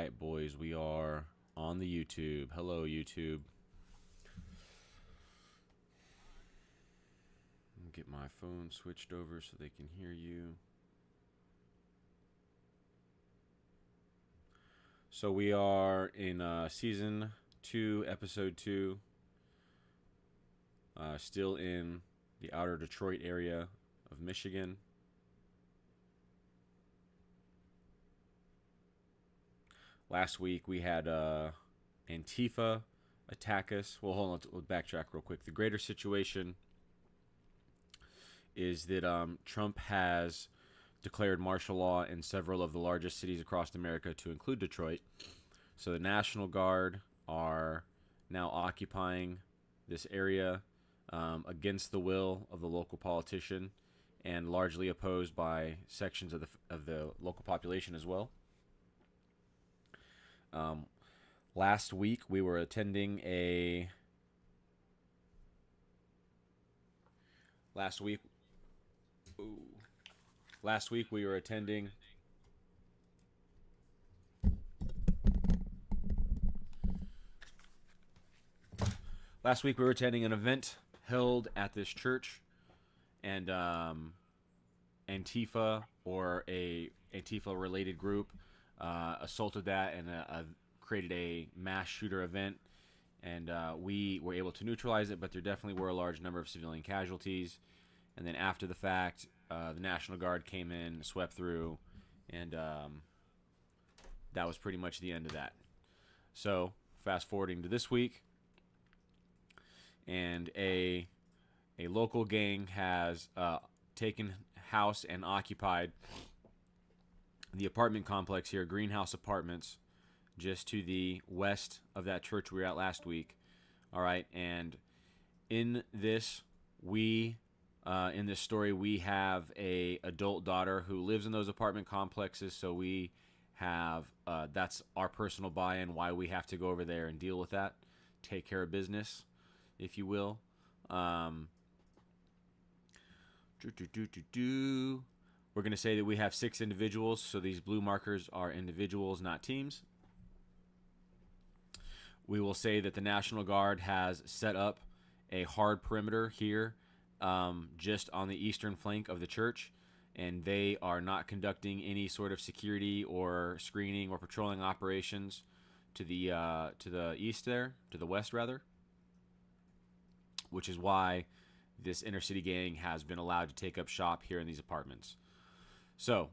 right, boys, we are on the YouTube. Hello, YouTube. Get my phone switched over so they can hear you. So we are in season 2, episode 2. Still in the outer Detroit area of Michigan. Last week we had Antifa attack us. Well, hold on, let's backtrack real quick. The greater situation is that Trump has declared martial law in several of the largest cities across America, to include Detroit. So the National Guard are now occupying this area against the will of the local politician, and largely opposed by sections of the local population as well. Last week we were attending a last week we were attending an event held at this church, and Antifa, or a Antifa related group, assaulted that and created a mass shooter event, and we were able to neutralize it, but there definitely were a large number of civilian casualties. And then after the fact, the National Guard came in, swept through, and that was pretty much the end of that. So fast forwarding to this week, and a local gang has taken house and occupied the apartment complex here, Greenhouse Apartments, just to the west of that church we were at last week. All right, and in this story, we have a adult daughter who lives in those apartment complexes. So we have that's our personal buy-in, why we have to go over there and deal with that, take care of business, if you will. We're going to say that we have 6 individuals, so these blue markers are individuals, not teams. We will say that the National Guard has set up a hard perimeter here, just on the eastern flank of the church, and they are not conducting any sort of security or screening or patrolling operations to the east there, to the west rather, which is why this inner city gang has been allowed to take up shop here in these apartments. So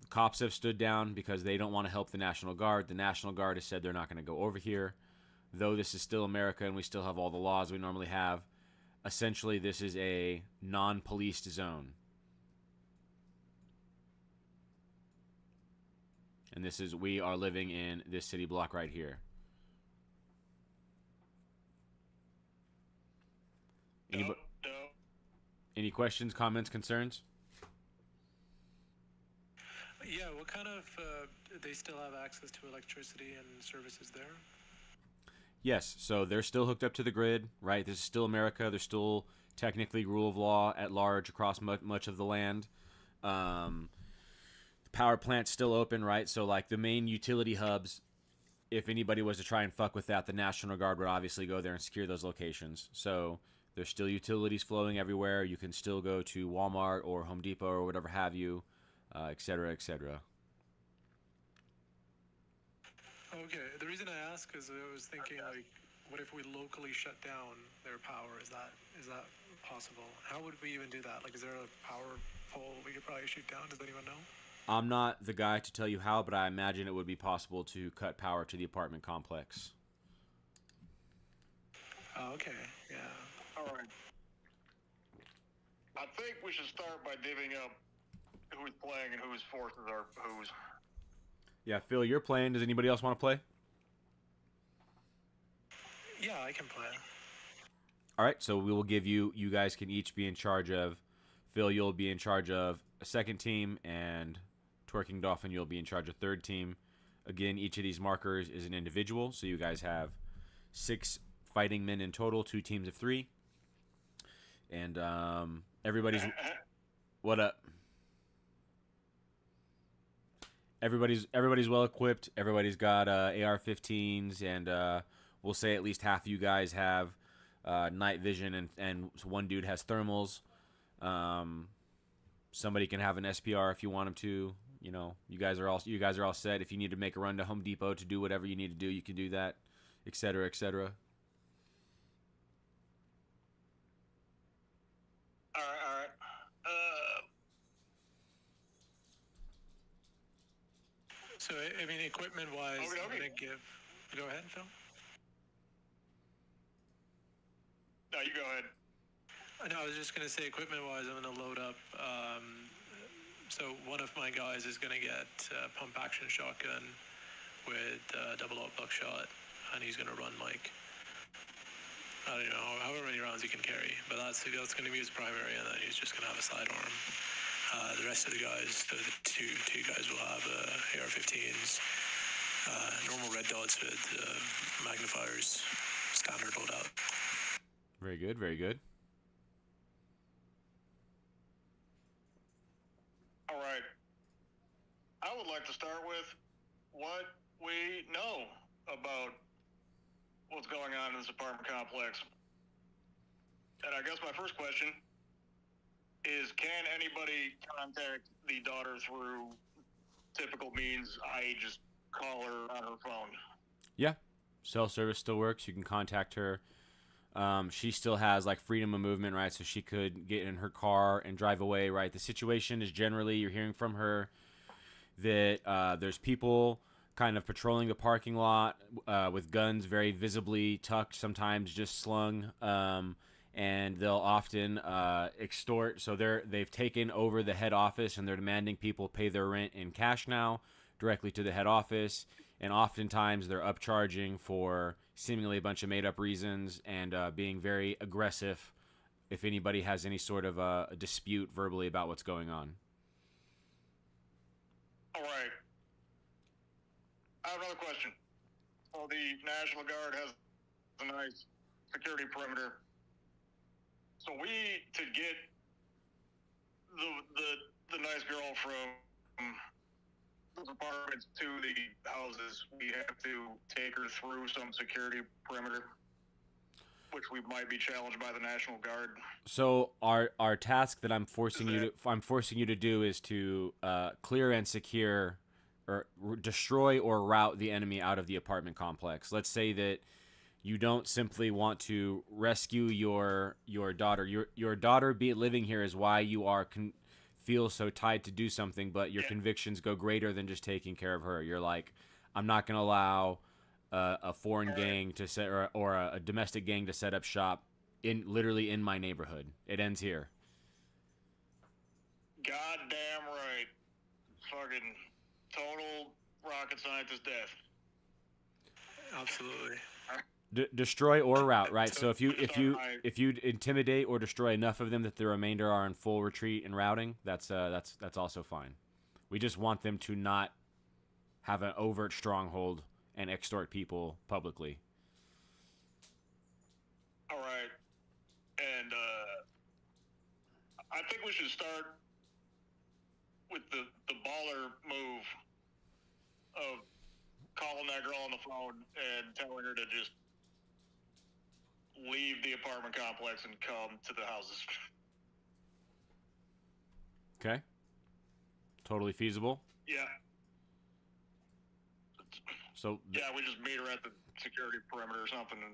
the cops have stood down because they don't want to help the National Guard. The National Guard has said they're not going to go over here. Though this is still America and we still have all the laws we normally have, essentially this is a non-policed zone. And we are living in this city block right here. Any questions, comments, concerns? Yeah, what kind of, they still have access to electricity and services there? Yes, so they're still hooked up to the grid, right? This is still America. There's still technically rule of law at large across much of the land. The power plant's still open, right? So like the main utility hubs, if anybody was to try and fuck with that, the National Guard would obviously go there and secure those locations. So there's still utilities flowing everywhere. You can still go to Walmart or Home Depot or whatever have you, et cetera, et cetera. Okay, the reason I ask is I was thinking, like, what if we locally shut down their power? Is that possible? How would we even do that? Like, is there a power pole we could probably shoot down? Does anyone know? I'm not the guy to tell you how, but I imagine it would be possible to cut power to the apartment complex. Oh, okay, yeah. All right. I think we should start by divvying up who's playing and whose forces are whose. Yeah, Phil, you're playing. Does anybody else want to play? Yeah, I can play. All right, so we will give you guys can each be in charge of, Phil, you'll be in charge of a second team, and Twerking Dolphin, you'll be in charge of third team. Again, each of these markers is an individual, so you guys have 6 fighting men in total, 2 teams of 3. And everybody's... What up? everybody's well equipped. Everybody's got AR-15s, and we'll say at least half of you guys have night vision, and one dude has thermals. Somebody can have an SPR if you want them to. You know, you guys are all set. If you need to make a run to Home Depot to do whatever you need to do, you can do that, etc., etc. All right, all right. So I mean, equipment-wise, Okay, I'm okay. gonna give. Go ahead, Phil. No, you go ahead. No, I was just gonna say, equipment-wise, I'm gonna load up. So one of my guys is gonna get pump-action shotgun with double-aught buckshot, and he's gonna run like, I don't know, however many rounds he can carry, but that's gonna be his primary, and then he's just gonna have a sidearm. The rest of the guys, the two guys will have AR-15s, normal red dots with magnifiers, standard loadout. Very good, very good. All right. I would like to start with what we know about what's going on in this apartment complex. And I guess my first question is, can anybody contact the daughter through typical means, i.e. just call her on her phone? Yeah, cell service still works. You can contact her. She still has like freedom of movement, right? So she could get in her car and drive away, right? The situation is generally you're hearing from her that there's people kind of patrolling the parking lot with guns very visibly tucked, sometimes just slung, and they'll often extort. So they've taken over the head office and they're demanding people pay their rent in cash now directly to the head office. And oftentimes they're upcharging for seemingly a bunch of made-up reasons and being very aggressive if anybody has any sort of a dispute verbally about what's going on. All right. I have another question. So the National Guard has a nice security perimeter. So we, to get the nice girl from those apartments to the houses, we have to take her through some security perimeter, which we might be challenged by the National Guard. So our task that I'm forcing you to do is to clear and secure or destroy or rout the enemy out of the apartment complex. Let's say that you don't simply want to rescue your daughter. Your daughter living here is why you are feel so tied to do something, but your convictions go greater than just taking care of her. You're like, I'm not going to allow a foreign gang to set or a domestic gang to set up shop literally in my neighborhood. It ends here. Goddamn right. Fucking total rocket scientist death. Absolutely. Destroy or rout, right? So if you intimidate or destroy enough of them that the remainder are in full retreat and routing, that's also fine. We just want them to not have an overt stronghold and extort people publicly. All right. And I think we should start with the baller move of calling that girl on the phone and telling her to just leave the apartment complex and come to the houses. Okay. Totally feasible. Yeah. So Yeah, we just meet her at the security perimeter or something and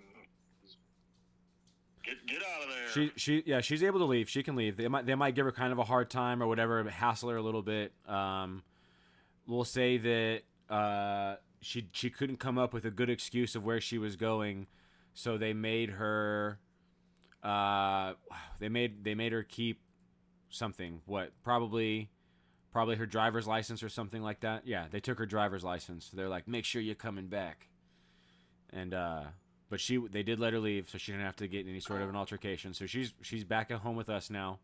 get out of there. she's able to leave. She can leave. They might give her kind of a hard time or whatever, hassle her a little bit. We'll say that she couldn't come up with a good excuse of where she was going, so they made her they made her keep something. What, probably her driver's license or something like that. Yeah, they took her driver's license. They're like, make sure you're coming back. And but they did let her leave, so she didn't have to get any sort of an altercation. So she's back at home with us now,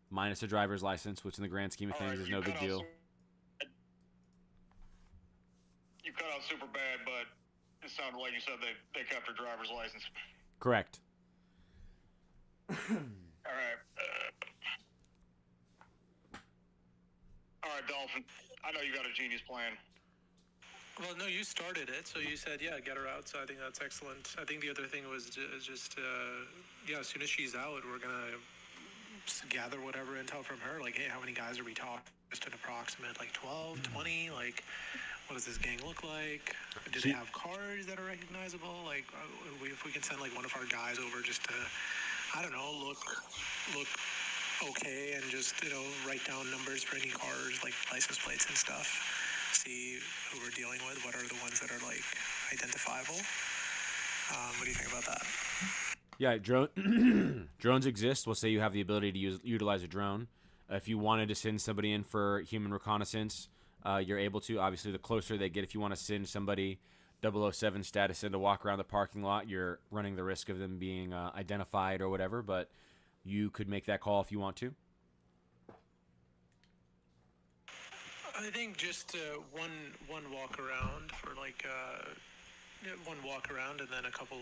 minus a driver's license, which in the grand scheme of things is no big deal. You cut out super bad, but it sounded like you said they kept her driver's license. Correct. All right. All right, Dolphin. I know you got a genius plan. Well, no, you started it, so you said, yeah, get her out. So I think that's excellent. I think the other thing was just, yeah, as soon as she's out, we're gonna gather whatever intel from her. Like, hey, how many guys are we talking? Just an approximate, like 12, 20. Like, what does this gang look like? Do they have cars that are recognizable? Like, if we can send like one of our guys over just to, I don't know, look okay, and just write down numbers for any cars, like license plates and stuff. See who we're dealing with. What are the ones that are like identifiable? What do you think about that? Yeah, drones exist. We'll say you have the ability to utilize a drone. If you wanted to send somebody in for human reconnaissance, you're able to. Obviously, the closer they get, if you want to send somebody 007 status in to walk around the parking lot, you're running the risk of them being identified or whatever, but you could make that call if you want to. I think just one walk around for like one walk around, and then a couple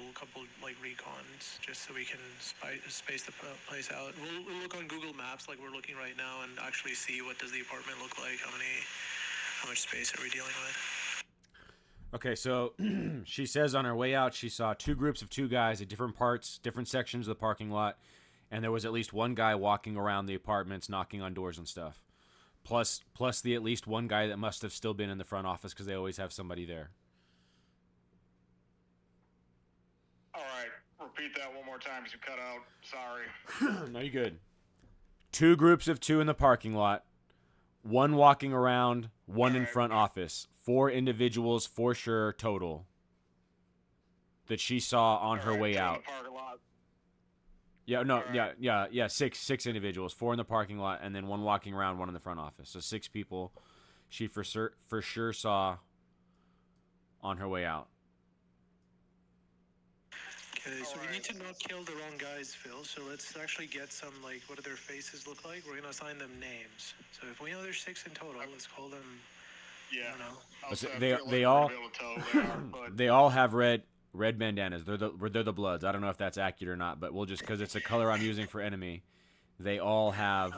like recons, just so we can space the place out. We'll look on Google Maps like we're looking right now and actually see what does the apartment look like. How much space are we dealing with? Okay, so she says on her way out she saw two groups of two guys at different parts, different sections of the parking lot, and there was at least one guy walking around the apartments, knocking on doors and stuff. Plus the at least one guy that must have still been in the front office because they always have somebody there. All right, repeat that one more time because you cut out. Sorry. No, you're good. Two groups of two in the parking lot, one walking around, one in front office. 4 individuals for sure total that she saw on her way out. Yeah, no, yeah. Six individuals, 4 in the parking lot, and then one walking around, one in the front office. So 6 people she for sure saw on her way out. Okay, so we need to not kill the wrong guys, Phil. So let's actually get some, like, what do their faces look like? We're gonna assign them names. So if we know there's 6 in total, let's call them. Yeah. I don't know. They all have red bandanas. They're the Bloods. I don't know if that's accurate or not, but we'll just because it's the color I'm using for enemy. They all have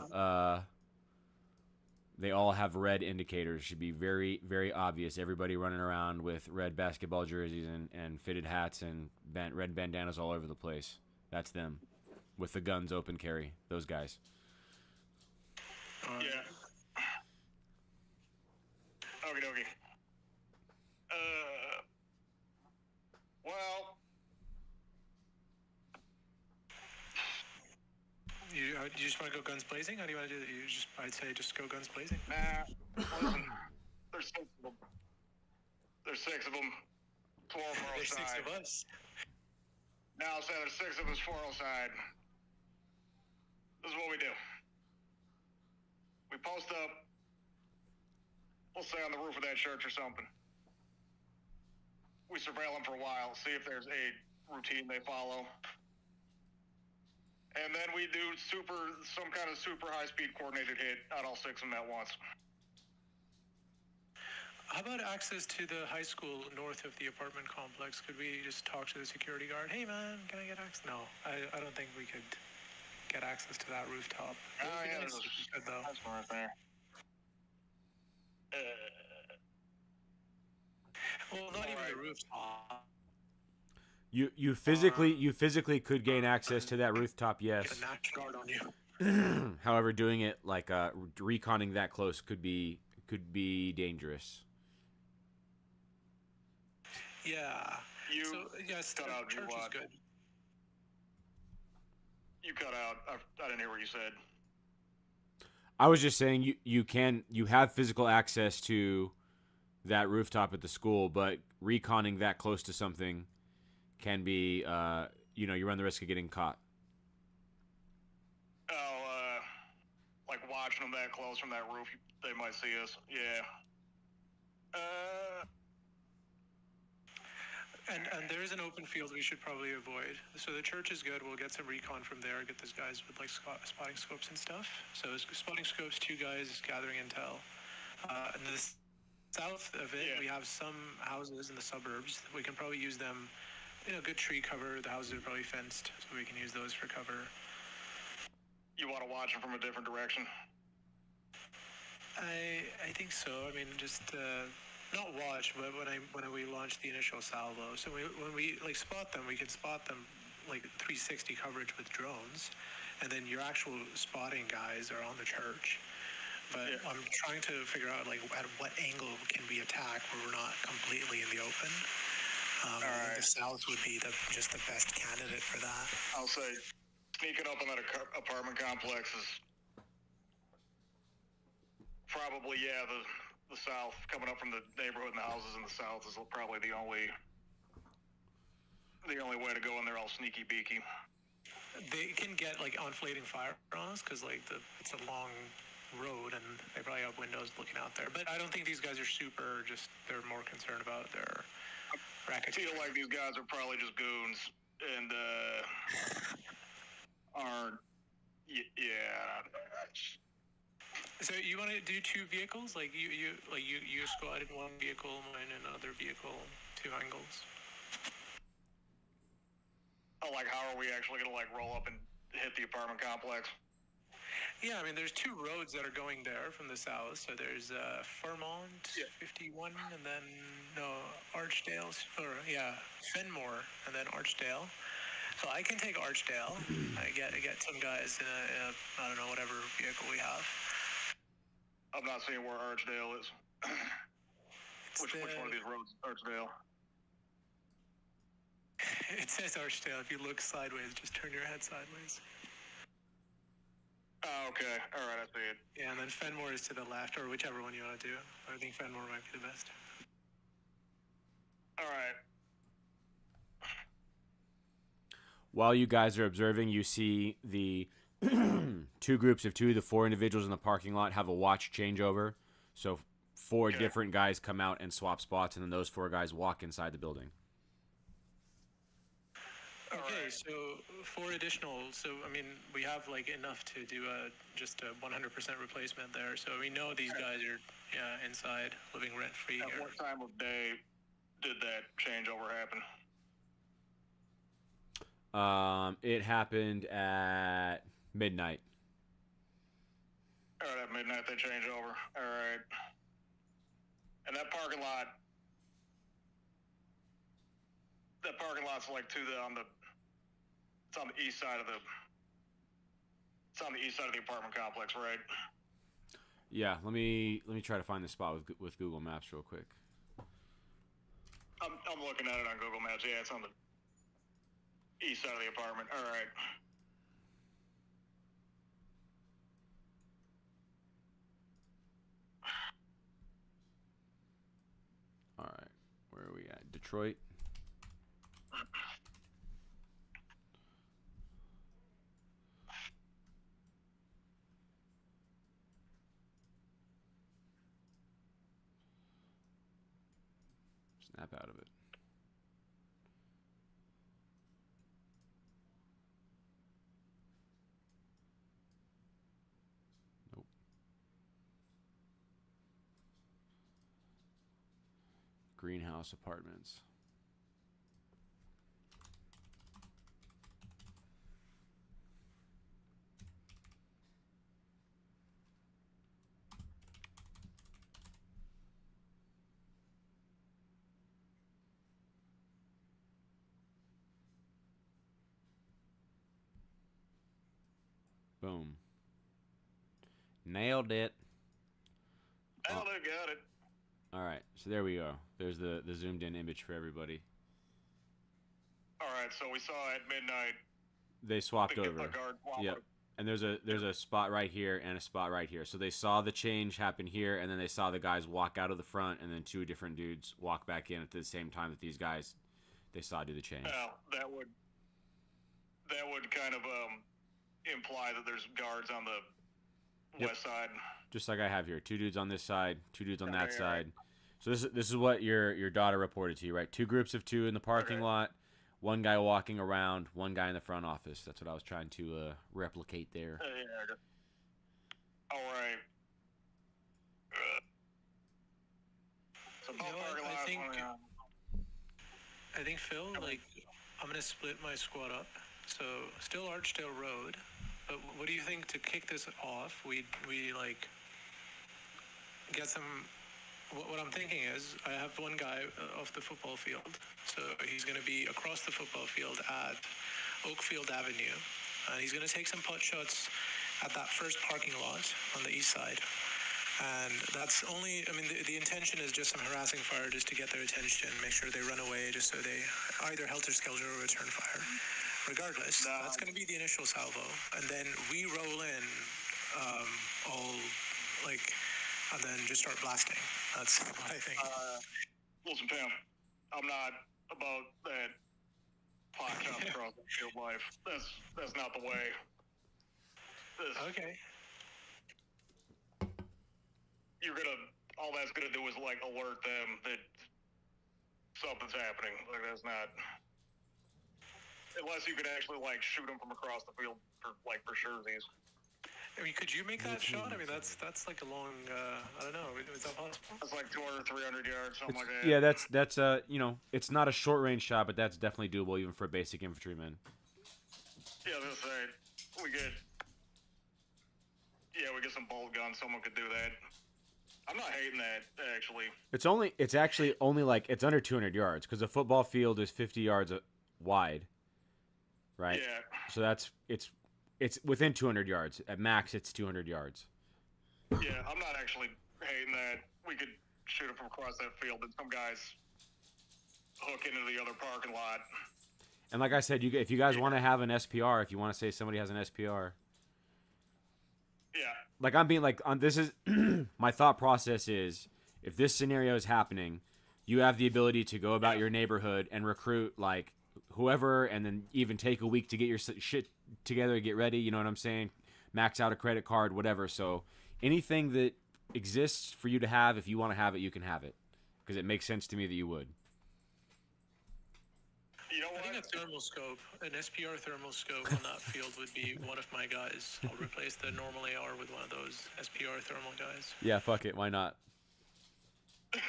red indicators. Should be very, very obvious. Everybody running around with red basketball jerseys and fitted hats and red bandanas all over the place. That's them with the guns open carry. Those guys. Yeah. Okie dokie. Well. You just want to go guns blazing? How do you want to do that? I'd say just go guns blazing. Nah. Listen, there's 6 of them. There's 6 of them. 4 on our There's side. 6 of us. Now I'll say there's 6 of us, 4 on side. This is what we do. We post up. We'll say on the roof of that church or something. We surveil them for a while, see if there's a routine they follow. And then we do some kind of super high-speed coordinated hit on all 6 of them at once. How about access to the high school north of the apartment complex? Could we just talk to the security guard? Hey, man, can I get access? No, I don't think we could get access to that rooftop. Yeah, nice if we could, though. That's right there. Well, not even the rooftop. You physically could gain access to that rooftop, yes. Get a National Guard on you. However, doing it like reconning that close could be dangerous. Yeah. Yes, the church is good. You cut out. I didn't hear what you said. I was just saying you have physical access to that rooftop at the school, but reconning that close to something can be you run the risk of getting caught. Oh, like watching them that close from that roof, they might see us. Yeah. And there is an open field we should probably avoid. So the church is good. We'll get some recon from there. Get those guys with like spotting scopes and stuff. So spotting scopes, 2 guys gathering intel. And the south of it, we have some houses in the suburbs. We can probably use them. Good tree cover. The houses are probably fenced, so we can use those for cover. You want to watch them from a different direction? I think so. I mean, just not watch, but when we launch the initial salvo, so when we like spot them, we can spot them like 360 coverage with drones, and then your actual spotting guys are on the church. But Yeah. I'm trying to figure out like at what angle can we attack where we're not completely in the open. I think the south would be just the best candidate for that. I'll say sneaking up on that apartment complex is probably, the south, coming up from the neighborhood and the houses in the south is probably the only way to go in there all sneaky beaky. They can get like enflating fire on us because like it's a long road and they probably have windows looking out there. But I don't think these guys are super. Just they're more concerned about their I racketeering. feel like these guys are probably just goons and are So you want to do two vehicles? Like you squad in one vehicle, mine in another vehicle, two angles. Oh, like how are we actually gonna like roll up and hit the apartment complex? Yeah, I mean, there's two roads that are going there from the south. So there's Fairmont, 51, and then Archdale, or Fenmore, and then Archdale. So I can take Archdale. I get some guys in a I don't know, whatever vehicle we have. I'm not seeing where Archdale is. Which one of these roads is Archdale? It says Archdale. If you look sideways, just turn your head sideways. Oh, okay. All right, I see it. Yeah, and then Fenmore is to the left, or whichever one you want to do. I think Fenmore might be the best. All right. While you guys are observing, you see the two groups of two, the four individuals in the parking lot have a watch changeover. So four different guys come out and swap spots, and then those four guys walk inside the building. Okay, so 4 additional. So I mean, we have like enough to do just a 100% replacement there. So we know these guys are inside, living rent free. At what time of day did that changeover happen? It happened at midnight. All right, at midnight they change over. All right. And that parking lot's like it's on the east side of the apartment complex, right? Yeah, let me try to find the spot with Google Maps real quick. I'm looking at it on Google Maps. Yeah, it's on the east side of the apartment. All right. All right, where are we at? Detroit. Snap out of it. Nope. Greenhouse Apartments. Boom. Nailed it. Got it. All right, so there we go. There's the zoomed in image for everybody. All right, so we saw at midnight. They swapped over. Guard Yep. And there's a spot right here and a spot right here. So they saw the change happen here, and then they saw the guys walk out of the front, and then two different dudes walk back in at the same time that these guys they saw do the change. Well, that would kind of imply that there's guards on the west side. Just like I have here, two dudes on this side, two dudes on that side. So this is what your daughter reported to you, right? Two groups of two in the parking lot, one guy walking around, one guy in the front office. That's what I was trying to replicate there. All right. So I think Phil, like, I'm gonna split my squad up. So still Archdale Road, but what do you think to kick this off? We like get some. What I'm thinking is, I have one guy off the football field, so he's going to be across the football field at Oakfield Avenue, and he's going to take some pot shots at that first parking lot on the east side. And that's only, I mean, the intention is just some harassing fire just to get their attention, make sure they run away, just so they either helter-skelter or return fire. Regardless, that's going to be the initial salvo. And then we roll in all, like, and then just start blasting. That's what I think. Listen, Pam, I'm not about that pot shots across the field life. That's not the way. Okay. All that's gonna do is like alert them that something's happening. Like that's not, unless you could actually like shoot them from across the field for sure. I mean, could you make that shot? I mean, that's like a long, I don't know, is that possible? That's like 200, 300 yards, something like that. Yeah, that's you know, it's not a short range shot, but that's definitely doable even for a basic infantryman. Yeah, that's right. We get some bolt guns. Someone could do that. I'm not hating that, actually. It's actually only like, it's under 200 yards because a football field is 50 yards wide, right? Yeah. So it's within 200 yards. At max, it's 200 yards. Yeah, I'm not actually hating that. We could shoot it from across that field, and some guys hook into the other parking lot. And like I said, if you guys want to have an SPR, if you want to say somebody has an SPR. Yeah. Like I'm being like, this is my thought process is, if this scenario is happening, you have the ability to go about your neighborhood and recruit like whoever, and then even take a week to get your shit together, get ready. You know what I'm saying? Max out a credit card, whatever. So anything that exists for you to have, if you want to have it, you can have it, because it makes sense to me that you would. You know what? I think a thermal scope, an SPR thermal scope on that field would be one of my guys. I'll replace the normal AR with one of those SPR thermal guys. Yeah, fuck it. Why not? And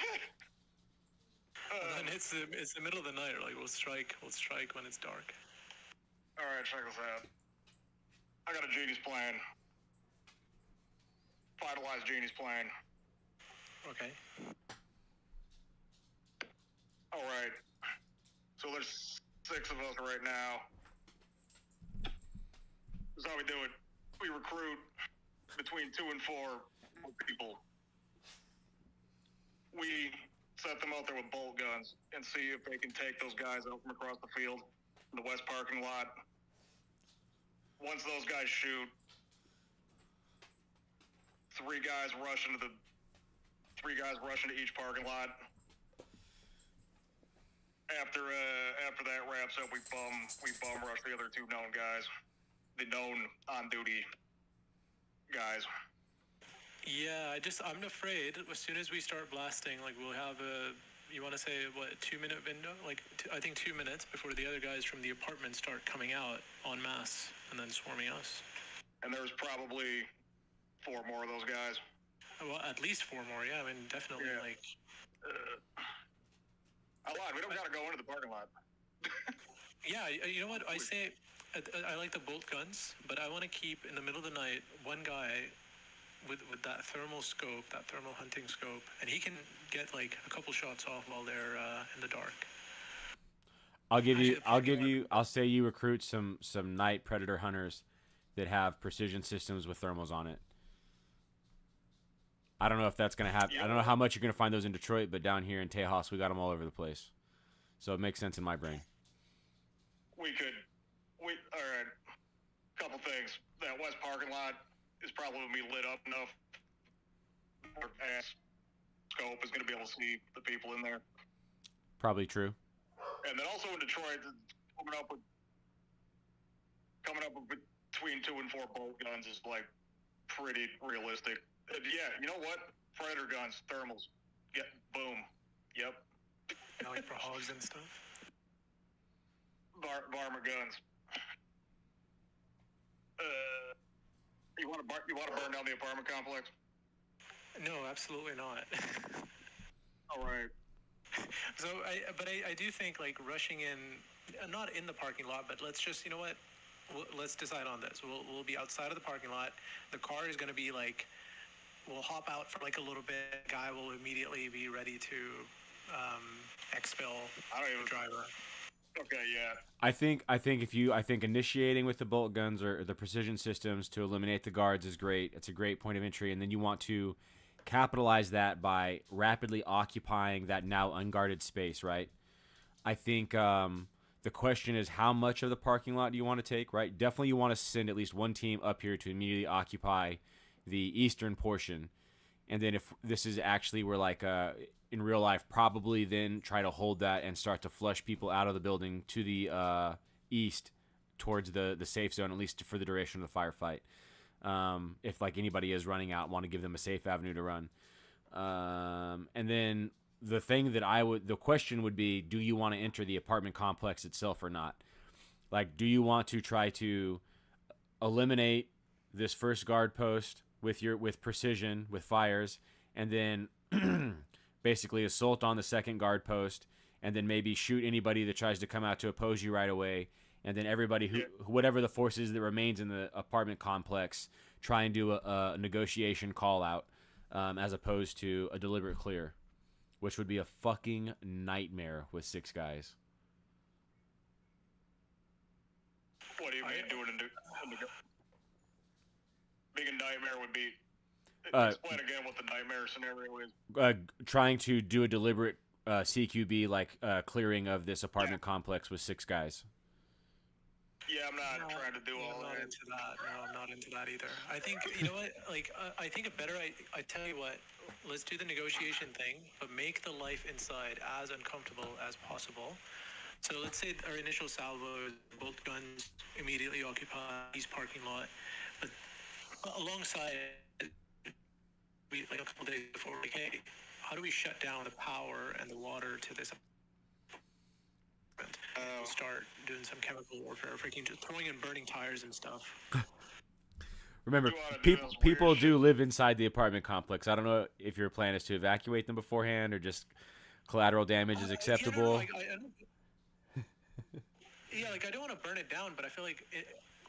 then it's the middle of the night. Like we'll strike when it's dark. All right, check this out. I got a genius plan. Finalized genius plan. Okay. All right. So there's 6 of us right now. This is how we do it. We recruit between 2 and 4 people. We set them out there with bolt guns and see if they can take those guys out from across the field in the west parking lot. Once those guys shoot, 3 guys rush into each parking lot. After that wraps up, we bum rush the other 2 known guys, the known on duty guys. Yeah, I'm afraid as soon as we start blasting, like we'll have you want to say what, 2-minute window? Like I think 2 minutes before the other guys from the apartment start coming out en masse and then swarming us. And there's probably 4 more of those guys. Well, at least 4 more. Yeah, I mean definitely like. I lied. We don't gotta go into the parking lot. Yeah, you know what I say? I like the bolt guns, but I want to keep in the middle of the night one guy with that thermal scope, that thermal hunting scope, and he can get like a couple shots off while they're in the dark. I'll say you recruit some night predator hunters that have precision systems with thermals on it. I don't know if that's going to happen. I don't know how much you're going to find those in Detroit, but down here in Tejas, we got them all over the place. So it makes sense in my brain. All right, couple things. That west parking lot is probably going to be lit up enough. Our ass scope is going to be able to see the people in there. Probably true. And then also in Detroit, coming up with between 2 and 4 bolt guns is like pretty realistic. Yeah, you know what? Predator guns, thermals. Boom. Yep. Yeah, like for hogs and stuff. Varmint guns. You want to burn down the apartment complex? No, absolutely not. All right. So, I do think like rushing in, not in the parking lot, but let's just, you know what? Let's decide on this. We'll be outside of the parking lot. The car is going to be like we'll hop out for like a little bit. Guy will immediately be ready to expel I don't even the driver. Okay, yeah. I think initiating with the bolt guns or the precision systems to eliminate the guards is great. It's a great point of entry, and then you want to capitalize that by rapidly occupying that now unguarded space, right? I think the question is how much of the parking lot do you want to take, right? Definitely you want to send at least one team up here to immediately occupy the eastern portion. And then if this is actually where like in real life, probably then try to hold that and start to flush people out of the building to the east towards the safe zone, at least for the duration of the firefight. If like anybody is running out, want to give them a safe avenue to run. And then the question would be, do you want to enter the apartment complex itself or not? Like, do you want to try to eliminate this first guard post with precision, with fires, and then basically assault on the second guard post, and then maybe shoot anybody that tries to come out to oppose you right away, and then everybody whatever the force is that remains in the apartment complex, try and do a negotiation call out, as opposed to a deliberate clear, which would be a fucking nightmare with 6 guys. What do you mean doing being a nightmare would be? Explain again what the nightmare scenario is. Trying to do a deliberate CQB clearing of this apartment complex with 6 guys. Yeah, I'm not trying to do all that. Into that. No, I'm not into that either. I think, you know what, like, I think a better, I tell you what, let's do the negotiation thing, but make the life inside as uncomfortable as possible. So let's say our initial salvo, both guns immediately occupy East parking lot, but alongside, like a couple days before, like, hey, how do we shut down the power and the water to this start doing some chemical warfare, freaking just throwing in burning tires and stuff. Remember, people do live inside the apartment complex. I don't know if your plan is to evacuate them beforehand or just collateral damage is acceptable. I don't want to burn it down, but I feel like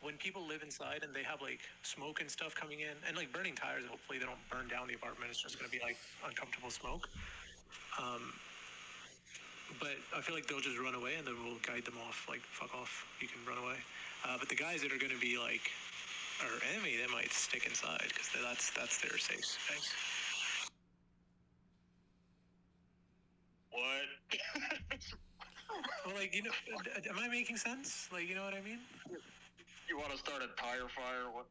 when people live inside and they have like smoke and stuff coming in, and like burning tires, hopefully they don't burn down the apartment. It's just going to be like uncomfortable smoke. But I feel like they'll just run away, and then we'll guide them off. Like, fuck off, you can run away. But the guys that are going to be like our enemy, they might stick inside because that's their safe space. What? Well, like, you know, am I making sense? Like, you know what I mean? You want to start a tire fire? What?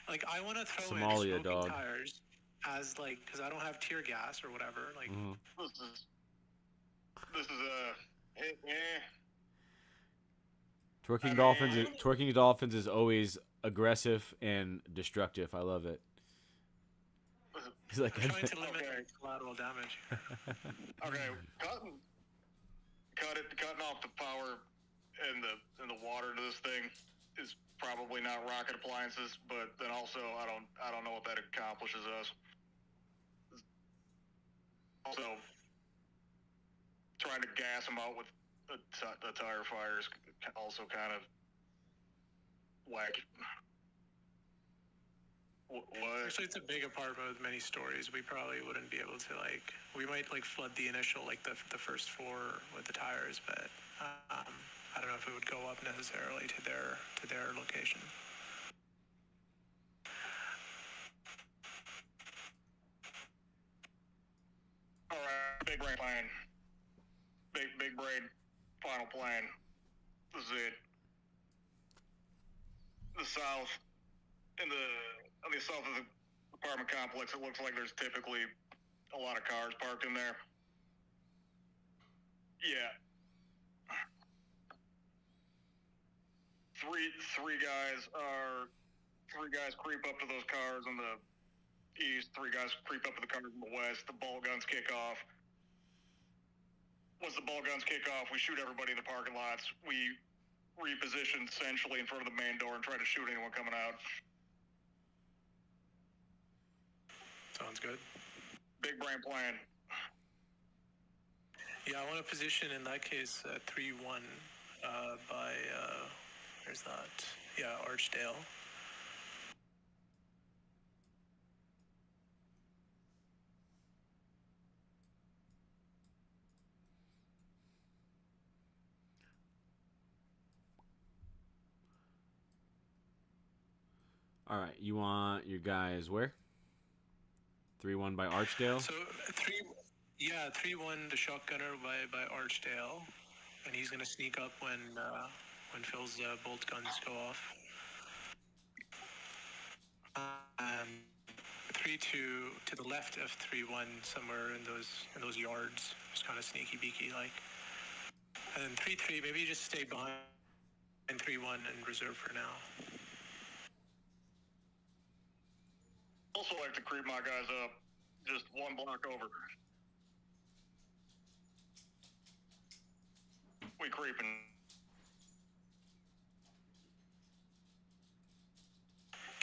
Like, I want to throw Somalia, in smoking dog. tires as like, because I don't have tear gas or whatever. Like, This is Twerking dolphins is always aggressive and destructive. I love it. He's like, I'm trying to limit collateral damage. Okay, cutting off the power and the water to this thing is probably not rocket appliances, but then also I don't know what that accomplishes us. Also, trying to gas them out with the tire fires also kind of wacky. What? Actually, it's a big apartment with many stories. We probably wouldn't be able to we might flood the initial the first floor with the tires, but I don't know if it would go up necessarily to their location. All right, big brain plan. Big brain final plan. This is it. The south, on the south of the apartment complex, it looks like there's typically a lot of cars parked in there. Yeah. Three guys creep up to those cars on the east, 3 guys creep up to the cars on the west, the bolt guns kick off. Once the bolt guns kick off, we shoot everybody in the parking lots. We reposition essentially in front of the main door and try to shoot anyone coming out. Sounds good. Big brain plan. Yeah, I want to position in that case 3-1 by where's that? Yeah, Archdale. All right, you want your guys where? 3-1 by Archdale. So 3-1 the shotgunner by Archdale, and he's gonna sneak up when Phil's bolt guns go off. 3-2 to the left of 3-1, somewhere in those yards, just kind of sneaky beaky like. And then 3-3, maybe you just stay behind 3-1 and reserve for now. Also like to creep my guys up just one block over. We creeping.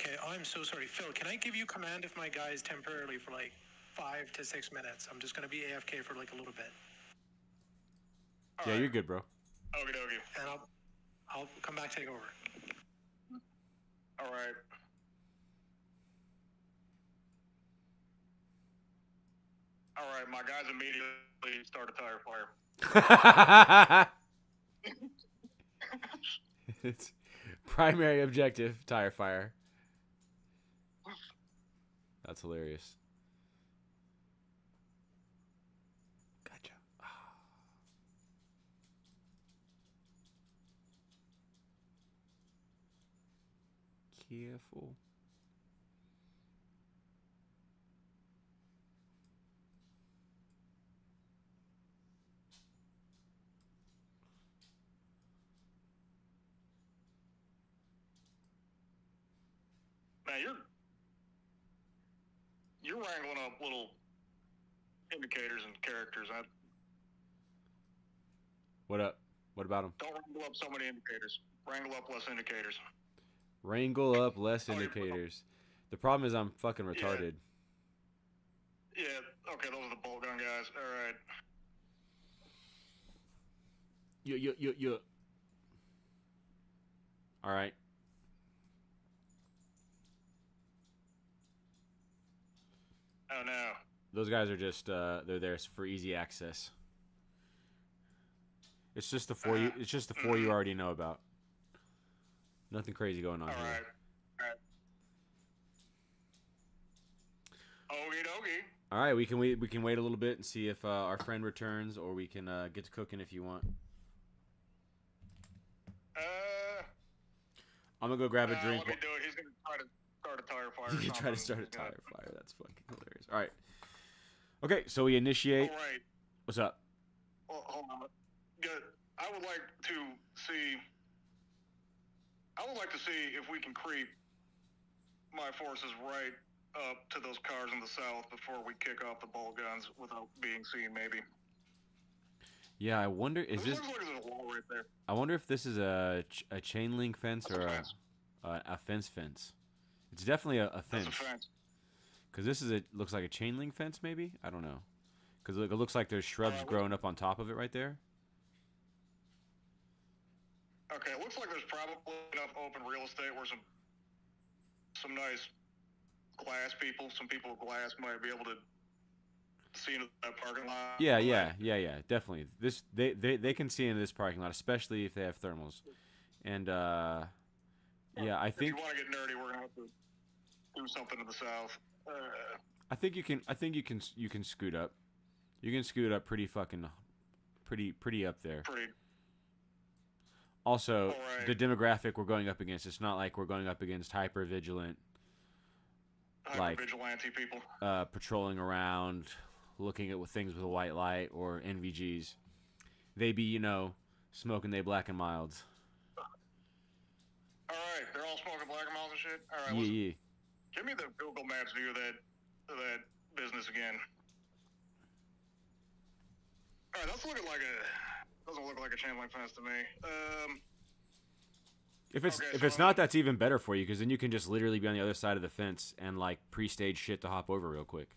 Okay, I'm so sorry, Phil. Can I give you command of my guys temporarily for like 5 to 6 minutes? I'm just gonna be AFK for like a little bit. Yeah, you're good, bro. Okie dokie. And I'll come back, take over. All right. All right, my guys immediately start a tire fire. It's primary objective, tire fire. That's hilarious. Gotcha. Careful. Man, you're wrangling up little indicators and characters. What up? What about them? Don't wrangle up so many indicators. Wrangle up less indicators. Wrangle up less Oh, you're- indicators. The problem is I'm fucking retarded. Yeah, okay, those are the bolt gun guys. All right. Yo. All right. Oh no. Those guys are just they're there for easy access. It's just the four you. It's just the four you already know about. Nothing crazy going on All here. right. Okie dokie. All right, we can wait. We can wait a little bit and see if our friend returns, or we can get to cooking if you want. I'm gonna go grab a drink. Let me do it. He's gonna try to start a tire fire. You can try to start a tire fire. That's fucking hilarious. All right. Okay, so we initiate. All right. What's up? Well, hold on. Good. I would like to see if we can creep my forces right up to those cars in the south before we kick off the bolt guns without being seen, maybe. Yeah, I wonder. Is this? Looks like there's a wall right there. I wonder if this is a chain link fence or That's a fence. It's definitely a That's fence. a fence. Because this is looks like a chain link fence, maybe. I don't know. Because it looks like there's shrubs growing up on top of it right there. Okay, it looks like there's probably enough open real estate where some nice glass people, some people with glass might be able to see into that parking lot. Yeah, definitely. They can see into this parking lot, especially if they have thermals. And yeah, I If think you want to get nerdy, we're gonna have to do something to the south. I think you can scoot up. You can scoot up pretty up there. Pretty. Also, Alright. the demographic we're going up against, it's not like we're going up against hyper vigilant, like Vigilante people. patrolling around, looking at things with a white light or NVGs. They be, smoking they black and milds. All right, they're all smoking black and miles and shit. All right, Yeah, listen, yeah. give me the Google Maps view of that business again. All right, doesn't look like a chain link fence to me. If it's Okay, if so it's not, that's even better for you because then you can just literally be on the other side of the fence and like pre-stage shit to hop over real quick.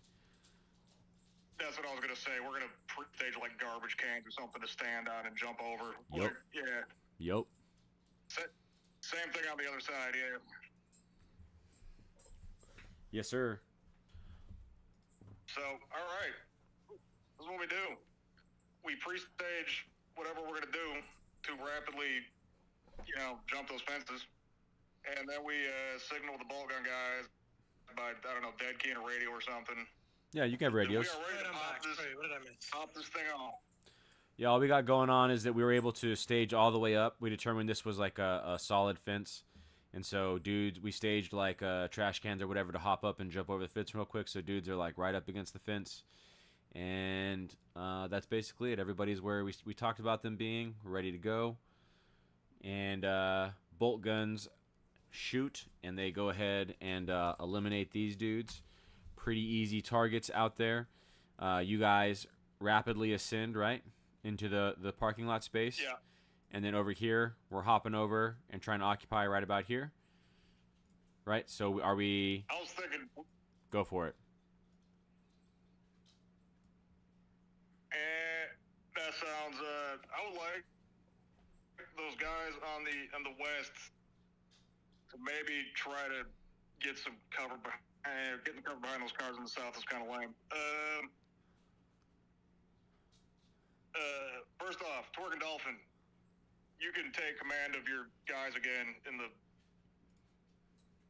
That's what I was gonna say. We're gonna stage like garbage cans or something to stand on and jump over. Yup. Like, yeah. Yup. Same thing on the other side. Yeah. Yes, sir. So, all right, this is what we do. We pre-stage whatever we're gonna do to rapidly, jump those fences. and then we signal the bolt gun guys by, I don't know, dead key and a radio or something. Yeah, you can have We radios. are ready to I'm back. pop this, Sorry, what did I miss? pop this thing off. Yeah, all we got going on is that we were able to stage all the way up. We determined this was like a solid fence. And so, dudes, we staged like trash cans or whatever to hop up and jump over the fence real quick. So, dudes are like right up against the fence. And that's basically it. Everybody's where we talked about them being. We're ready to go. And bolt guns shoot, and they go ahead and eliminate these dudes. Pretty easy targets out there. You guys rapidly ascend, right? Into the parking lot space. Yeah. And then over here, we're hopping over and trying to occupy right about here. Right? So are we... I was thinking... Go for it. That sounds... I would like those guys on the west to maybe try to get some cover behind... Getting cover behind those cars in the south is kind of lame. First off, Torque and Dolphin, you can take command of your guys again in the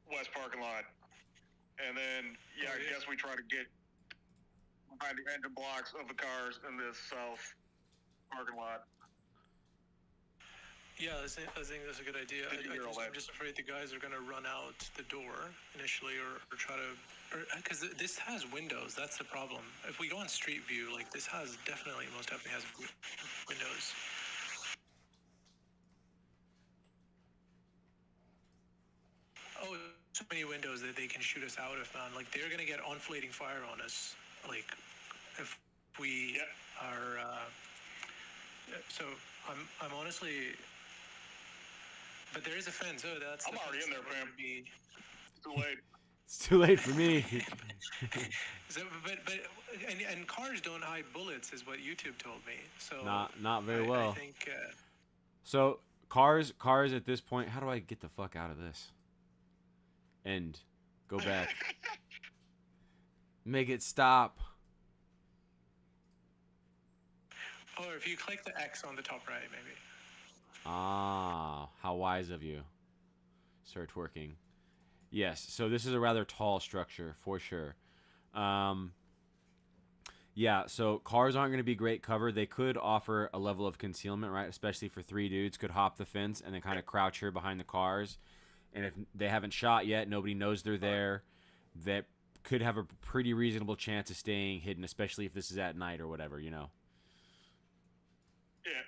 west parking lot. And then, yeah, I guess we try to get behind the engine blocks of the cars in this south parking lot. Yeah, I think that's a good idea. I'm just afraid the guys are going to run out the door initially or try to... Because this has windows, that's the problem. If we go on Street View, like, this has most definitely has windows. Oh, so many windows that they can shoot us out if not. Like, they're going to get enflating fire on us. Like, if we are... so, I'm honestly... But there is a fence. Oh, that's... I'm already in there, fam. It's too late. It's too late for me. So, and cars don't hide bullets, is what YouTube told me. So not very well. I think. So cars at this point. How do I get the fuck out of this? And go back. Make it stop. Or if you click the X on the top right, maybe. Ah, how wise of you. Start working. Yes, so this is a rather tall structure, for sure. Yeah, so cars aren't going to be great cover. They could offer a level of concealment, right? Especially for three dudes. Could hop the fence and then kind of crouch here behind the cars. And if they haven't shot yet, nobody knows they're there. That could have a pretty reasonable chance of staying hidden, especially if this is at night or whatever, you know? Yeah.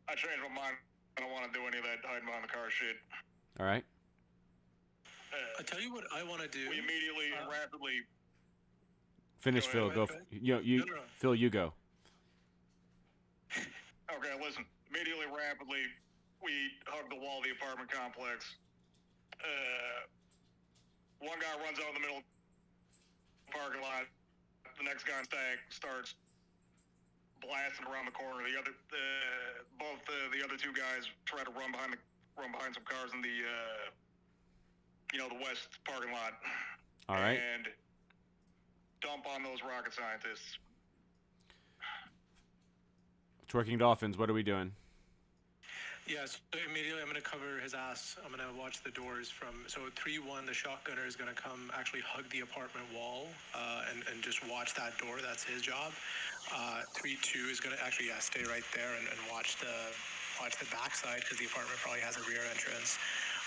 I changed my mind. I don't want to do any of that hiding behind the car shit. All right. I tell you what I want to do. We immediately and rapidly... Finish, Phil. Go. No. Phil, you go. Okay, listen. Immediately, rapidly, we hug the wall of the apartment complex. One guy runs out in the middle of the parking lot. The next guy in stack starts blasting around the corner. The other, both the other two guys try to run behind some cars in the, the west parking lot. All right. And dump on those rocket scientists. Twerking Dolphins, what are we doing? Yeah, so immediately I'm going to cover his ass. I'm going to watch the doors from... So 3-1, the shotgunner is going to come actually hug the apartment wall and just watch that door. That's his job. 3-2 is going to actually, stay right there and watch the backside because the apartment probably has a rear entrance.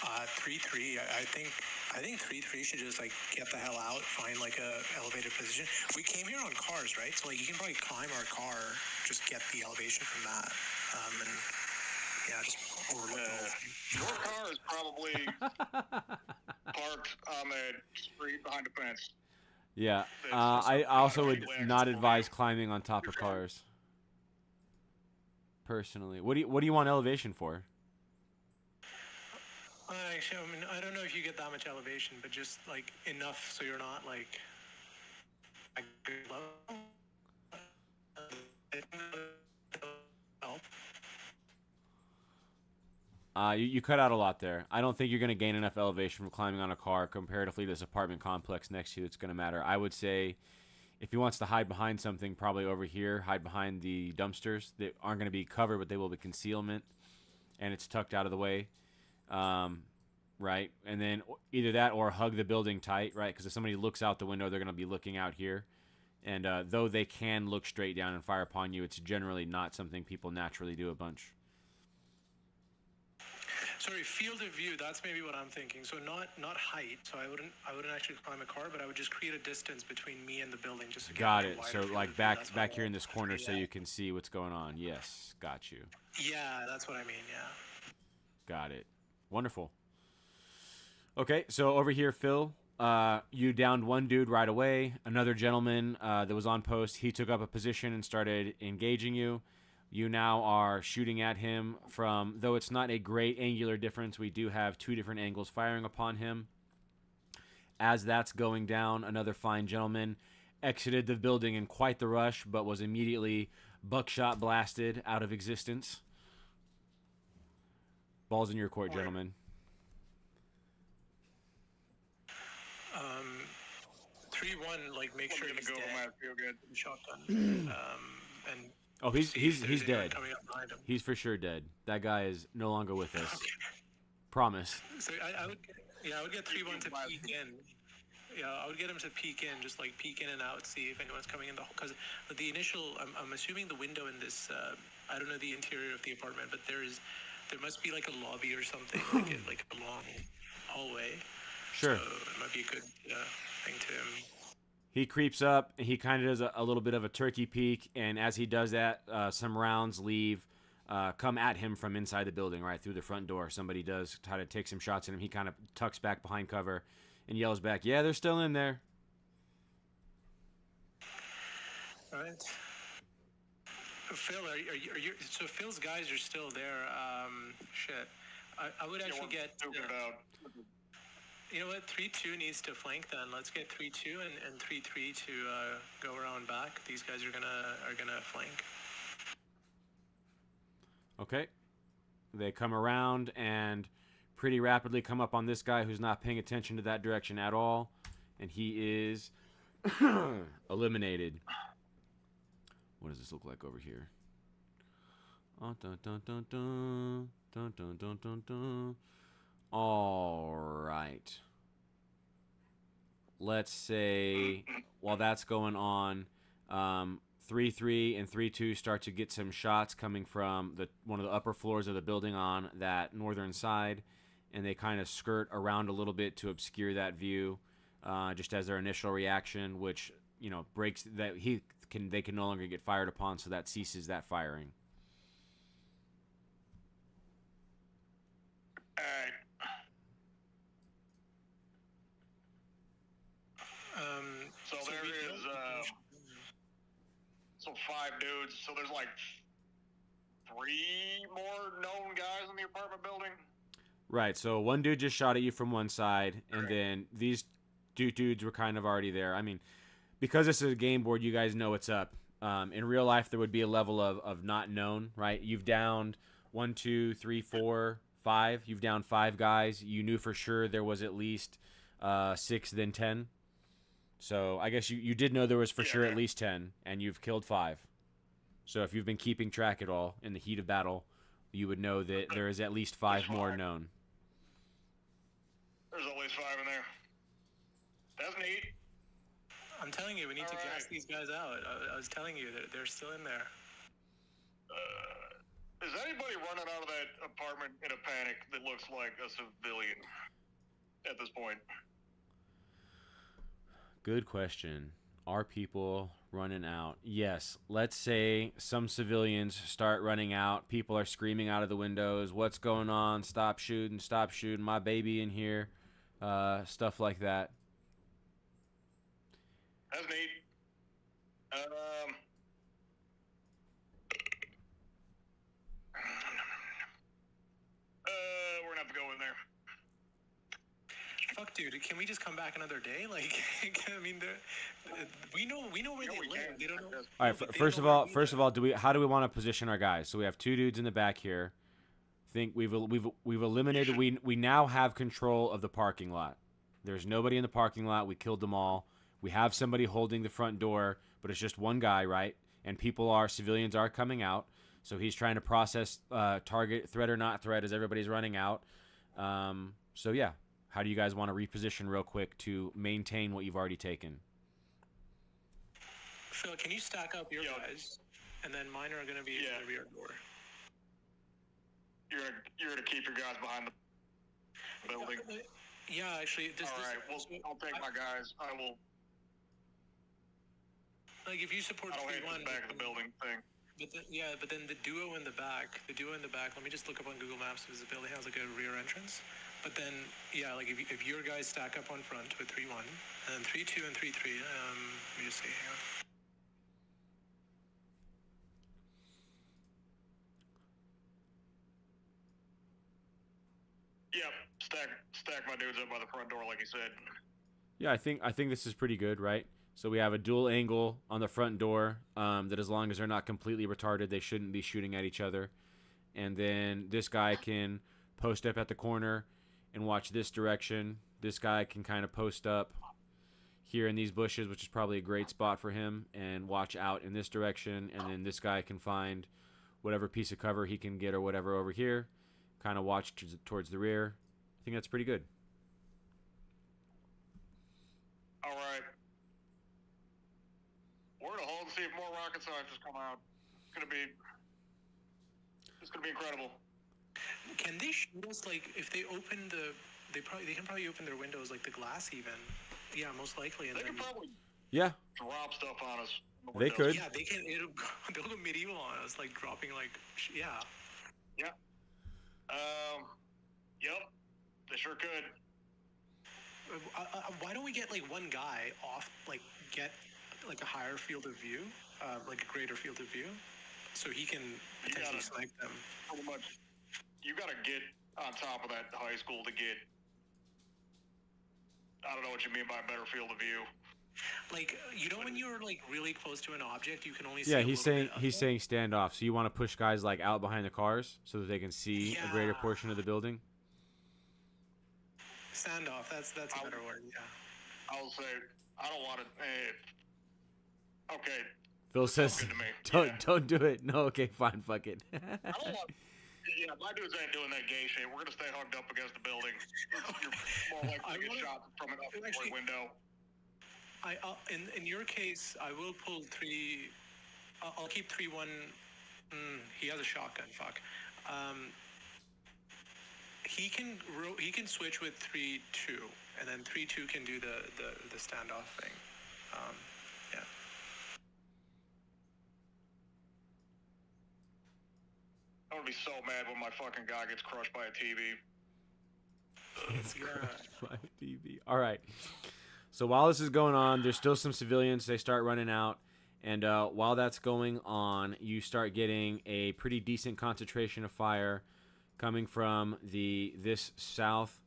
3-3, I think 3-3 should just like get the hell out, find like a elevated position. We came here on cars, right? So like you can probably climb our car, just get the elevation from that, and yeah, just overlook the whole thing. Your car is probably parked on the street behind a fence. Yeah, I also would not advise climbing on top of cars. Personally, what do you want elevation for? Actually, I mean, I don't know if you get that much elevation, but just like enough so you're not like a good level. You cut out a lot there. I don't think you're going to gain enough elevation from climbing on a car comparatively to this apartment complex next to you. It's going to matter. I would say if he wants to hide behind something, probably over here, hide behind the dumpsters that aren't going to be covered, but they will be concealment, and it's tucked out of the way. right? And then either that or hug the building tight, right? Because if somebody looks out the window, they're going to be looking out here. And though they can look straight down and fire upon you, it's generally not something people naturally do a bunch. Sorry, field of view. That's maybe what I'm thinking. So not height. So I wouldn't actually climb a car, but I would just create a distance between me and the building, just to get Got like, it. wider So field like of view. That's back what here I- in this corner, so yeah. you can see what's going on. Yes, got you. Yeah, that's what I mean. Yeah. Got it. Wonderful. Okay, so over here, Phil, you downed one dude right away. Another gentleman that was on post, he took up a position and started engaging you. You now are shooting at him from, though it's not a great angular difference, we do have two different angles firing upon him. As that's going down, another fine gentleman exited the building in quite the rush, but was immediately buckshot blasted out of existence. Ball's in your court, gentlemen. 3-1. Like, make I'm sure gonna he's go dead. for my feel good. Shotgun. And Oh, see if he's there's anyone dead. coming up behind him. He's for sure dead. That guy is no longer with us. Okay. Promise. So I would get 3-1 to peek in. Yeah, I would get him to peek in, just like peek in and out, see if anyone's coming in. Because the initial, I'm assuming the window in this, I don't know the interior of the apartment, but there must be like a lobby or something, like a long hallway. Sure. So it might be a good thing to. He creeps up and he kind of does a little bit of a turkey peek, and as he does that, some rounds come at him from inside the building, right through the front door. Somebody does try to take some shots at him. He kind of tucks back behind cover and yells back, "Yeah, they're still in there." All right. Phil, are you? So Phil's guys are still there. Shit. I would actually get. Stupid it out. You know what? 3-2 needs to flank. Then let's get 3-2 and 3-3 to go around back. These guys are gonna flank. Okay. They come around and pretty rapidly come up on this guy who's not paying attention to that direction at all, and he is eliminated. What does this look like over here? Oh, dun, dun, dun, dun. Dun, dun, dun, dun, dun. All right. Let's say while that's going on, 3-3 and 3-2 start to get some shots coming from one of the upper floors of the building on that northern side, and they kind of skirt around a little bit to obscure that view, just as their initial reaction, which breaks that they can no longer get fired upon, so that ceases that firing. Alright. So there is so 5 dudes. So there's like 3 more known guys in the apartment building. Right, so one dude just shot at you from one side, and Right. then these two dudes were kind of already there. I mean, because this is a game board, you guys know what's up. In real life, there would be a level of not known, right? You've downed 1, 2, 3, 4, 5. You've downed 5 guys. You knew for sure there was at least 6, then 10. So I guess you did know there was for sure at least 10, and you've killed 5. So if you've been keeping track at all in the heat of battle, you would know that there is at least 5 more known. There's at least 5 in there. That's neat. I'm telling you, we need to gas Alright. these guys out. I was telling you that they're still in there. Is anybody running out of that apartment in a panic that looks like a civilian at this point? Good question. Are people running out? Yes. Let's say some civilians start running out. People are screaming out of the windows. What's going on? Stop shooting. Stop shooting. My baby in here. Stuff like that. That's neat. We're gonna have to go in there. Fuck, dude. Can we just come back another day? Like, I mean, we know where You know they we live. can. They don't know. All right. They First don't of know all, where we live. how do we want to position our guys? So we have 2 dudes in the back here. Think we've eliminated. We now have control of the parking lot. There's nobody in the parking lot. We killed them all. We have somebody holding the front door, but it's just one guy, right? And civilians are coming out. So he's trying to process target, threat or not threat, as everybody's running out. So yeah, how do you guys want to reposition real quick to maintain what you've already taken? Phil, can you stack up your Yeah. guys, and then mine are gonna be Yeah. in the rear door. You're gonna keep your guys behind the building. Yeah, actually, All right. Well, I'll take my guys. I will. Like if you support I don't hate 3-1, the back of the building thing. but then the duo in the back. Let me just look up on Google Maps because the building has like a rear entrance. But then, yeah, like if your guys stack up on front with 3-1, and then 3-2 and 3-3. Let me just see. Hang on. Yep. Stack my dudes up by the front door, like you said. Yeah, I think this is pretty good, right? So we have a dual angle on the front door that as long as they're not completely retarded, they shouldn't be shooting at each other. And then this guy can post up at the corner and watch this direction. This guy can kind of post up here in these bushes, which is probably a great spot for him, and watch out in this direction. And then this guy can find whatever piece of cover he can get or whatever over here, kind of watch towards the rear. I think that's pretty good. All right. We're gonna hold and see if more rocket scientists come out. It's gonna be incredible. Can they shoot us like if they open they can probably open their windows like the glass even. Yeah, most likely. And They then, can probably Yeah, drop stuff on us. They could. Yeah, they can. They'll go medieval on us, like dropping like yeah. Yeah. Yep. They sure could. Why don't we get like one guy off, like get like a higher field of view, like a greater field of view, so he can potentially snipe them. Pretty much. You gotta get on top of that high school to get. I don't know what you mean by better field of view. Like when you're like really close to an object, you can only see. yeah. He's saying standoff. So you want to push guys like out behind the cars so that they can see a greater portion of the building. Standoff. That's a better word. Yeah. I'll say I don't want to. Okay. Phil says, Good to me. "Don't do it." No, okay, fine, fuck it. I don't want. Yeah, my dudes ain't doing that gay shit. We're gonna stay hugged up against the building. You're more likely to get shot from an upward window. In your case, I will pull 3. I'll keep 3-1. He has a shotgun. Fuck. He can switch with 3-2, and then 3-2 can do the standoff thing. Yeah. I'm gonna be so mad when my fucking guy gets crushed by a TV. All right. So while this is going on, there's still some civilians. They start running out. And while that's going on, you start getting a pretty decent concentration of fire coming from this southwest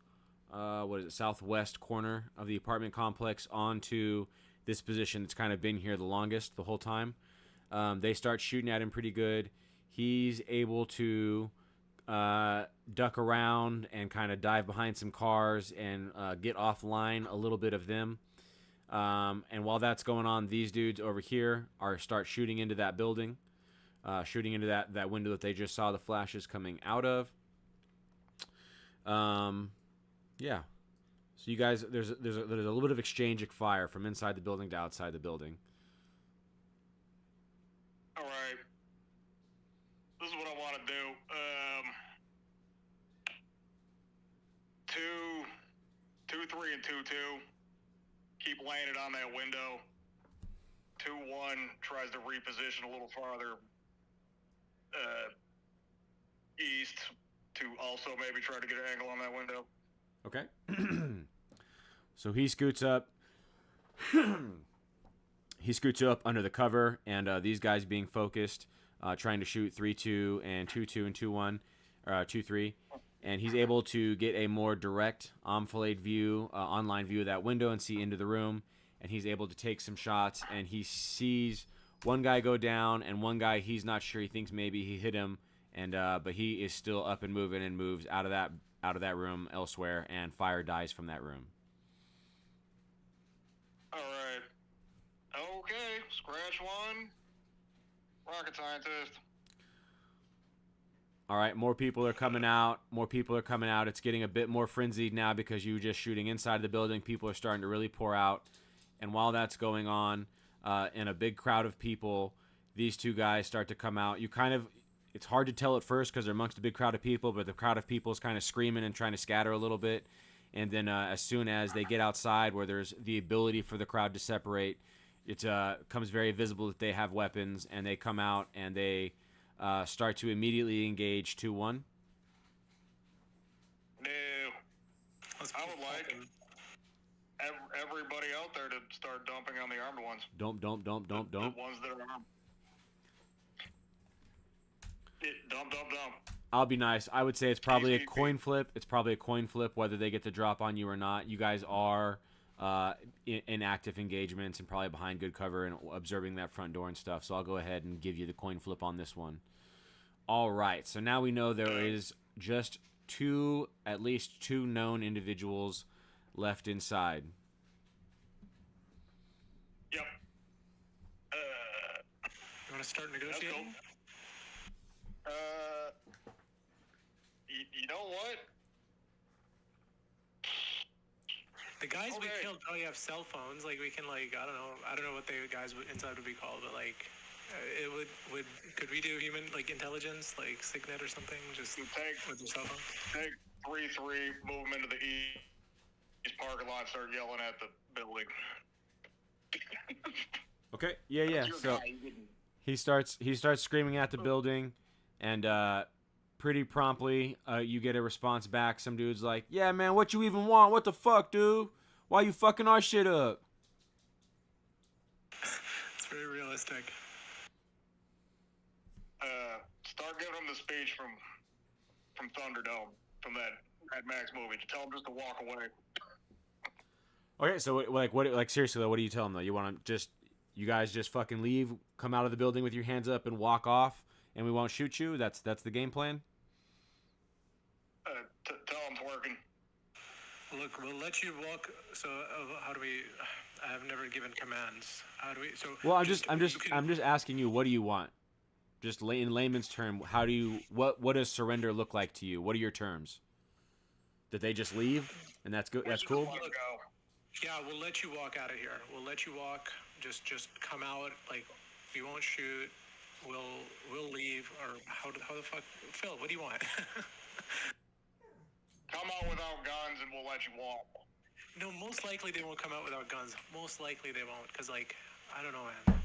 corner of the apartment complex onto this position that's kind of been here the longest the whole time. They start shooting at him pretty good. He's able to duck around and kind of dive behind some cars and get offline a little bit of them. And while that's going on, these dudes over here start shooting into that building, shooting into that window that they just saw the flashes coming out of. Yeah. So you guys, there's a little bit of exchange of fire from inside the building to outside the building. All right. This is what I want to do. 2, 3, and 2-2. Keep laying it on that window. 2-1 tries to reposition a little farther east to also maybe try to get an angle on that window. Okay. So he scoots up. He scoots up under the cover, and these guys being focused, trying to shoot 3-2 and 2-2 and 2-1, or 2-3. And he's able to get a more direct enfilade view, online view of that window and see into the room. And he's able to take some shots, and he sees one guy go down, and one guy he's not sure. He thinks maybe he hit him, and but he is still up and moving and moves out of that room elsewhere, and fire dies from that room. All right. Okay. Scratch 1. Rocket scientist. All right, more people are coming out. More people are coming out. It's getting a bit more frenzied now because you were just shooting inside the building. People are starting to really pour out. And while that's going on, in a big crowd of people, these two guys start to come out. It's hard to tell at first because they're amongst a big crowd of people, but the crowd of people is kind of screaming and trying to scatter a little bit. And then as soon as they get outside where there's the ability for the crowd to separate, it comes very visible that they have weapons, and they come out and they start to immediately engage 2-1. No. I would like everybody out there to start dumping on the armed ones. Don't. The ones that are armed. Dump. I'll be nice. I would say it's probably a coin flip. It's probably a coin flip whether they get the drop on you or not. You guys are in active engagements and probably behind good cover and observing that front door and stuff. So I'll go ahead and give you the coin flip on this one. All right. So now we know there is just at least two known individuals left inside. Yep. You want to start negotiating? You know what? The guys we killed probably have cell phones. Like, we can, like, I don't know what the guys inside would be called, but like, could we do human, like, intelligence, like Signet or something? Just with your cell phone. Take 3-3, move them into the east parking lot, start yelling at the building. Okay. Yeah. So he starts screaming at the building, and pretty promptly you get a response back. Some dude's like, "Yeah, man, what you even want? What the fuck, dude? Why you fucking our shit up?" It's very realistic. Start giving them the speech from Thunderdome, from that Mad Max movie. Tell them just to walk away. Okay, so like seriously though, what do you tell them though? You want to you guys just fucking leave, come out of the building with your hands up, and walk off, and we won't shoot you? That's the game plan. Tell them it's working. Look, we'll let you walk. So how do we? I have never given commands. How do we? So well, I'm just asking you, what do you want? Just in layman's term, what does surrender look like to you? What are your terms? That they just leave, and that's good. That's cool. Yeah, we'll let you walk out of here. We'll let you walk. Just come out. Like, we won't shoot. We'll leave. Or how the fuck? Phil, what do you want? Come out without guns, and we'll let you walk. No, most likely they won't come out without guns. Most likely they won't, cause like, I don't know, man.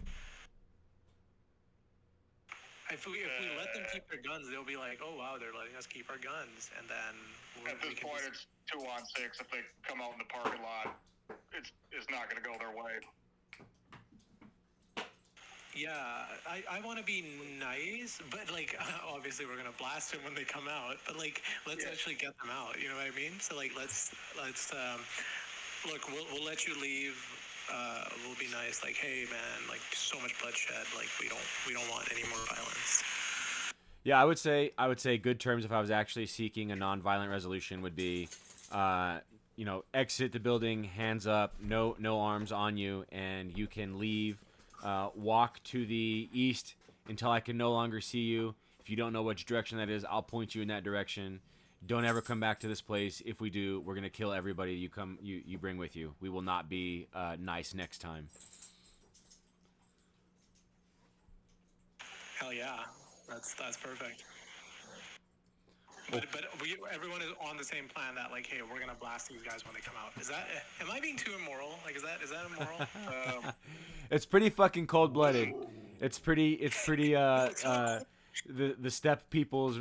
If we let them keep their guns, they'll be like, oh wow, they're letting us keep our guns, and then at this point it's 2-on-6. If they come out in the parking lot, it's not going to go their way. Yeah, I want to be nice, but like obviously we're gonna blast them when they come out. But like, let's actually get them out. You know what I mean? So like, let's look. We'll let you leave. We'll be nice. Like, hey man, like so much bloodshed. Like we don't want any more violence. Yeah, I would say good terms if I was actually seeking a non-violent resolution would be, exit the building, hands up, no arms on you, and you can leave. Walk to the east until I can no longer see you. If you don't know which direction that is, I'll point you in that direction. Don't ever come back to this place. If we do, we're gonna kill everybody you bring with you. We will not be nice next time. Hell yeah, that's perfect. But everyone is on the same plan that like, hey, we're gonna blast these guys when they come out. Am I being too immoral? Like, is that immoral? It's pretty fucking cold-blooded. It's pretty the steppe people's,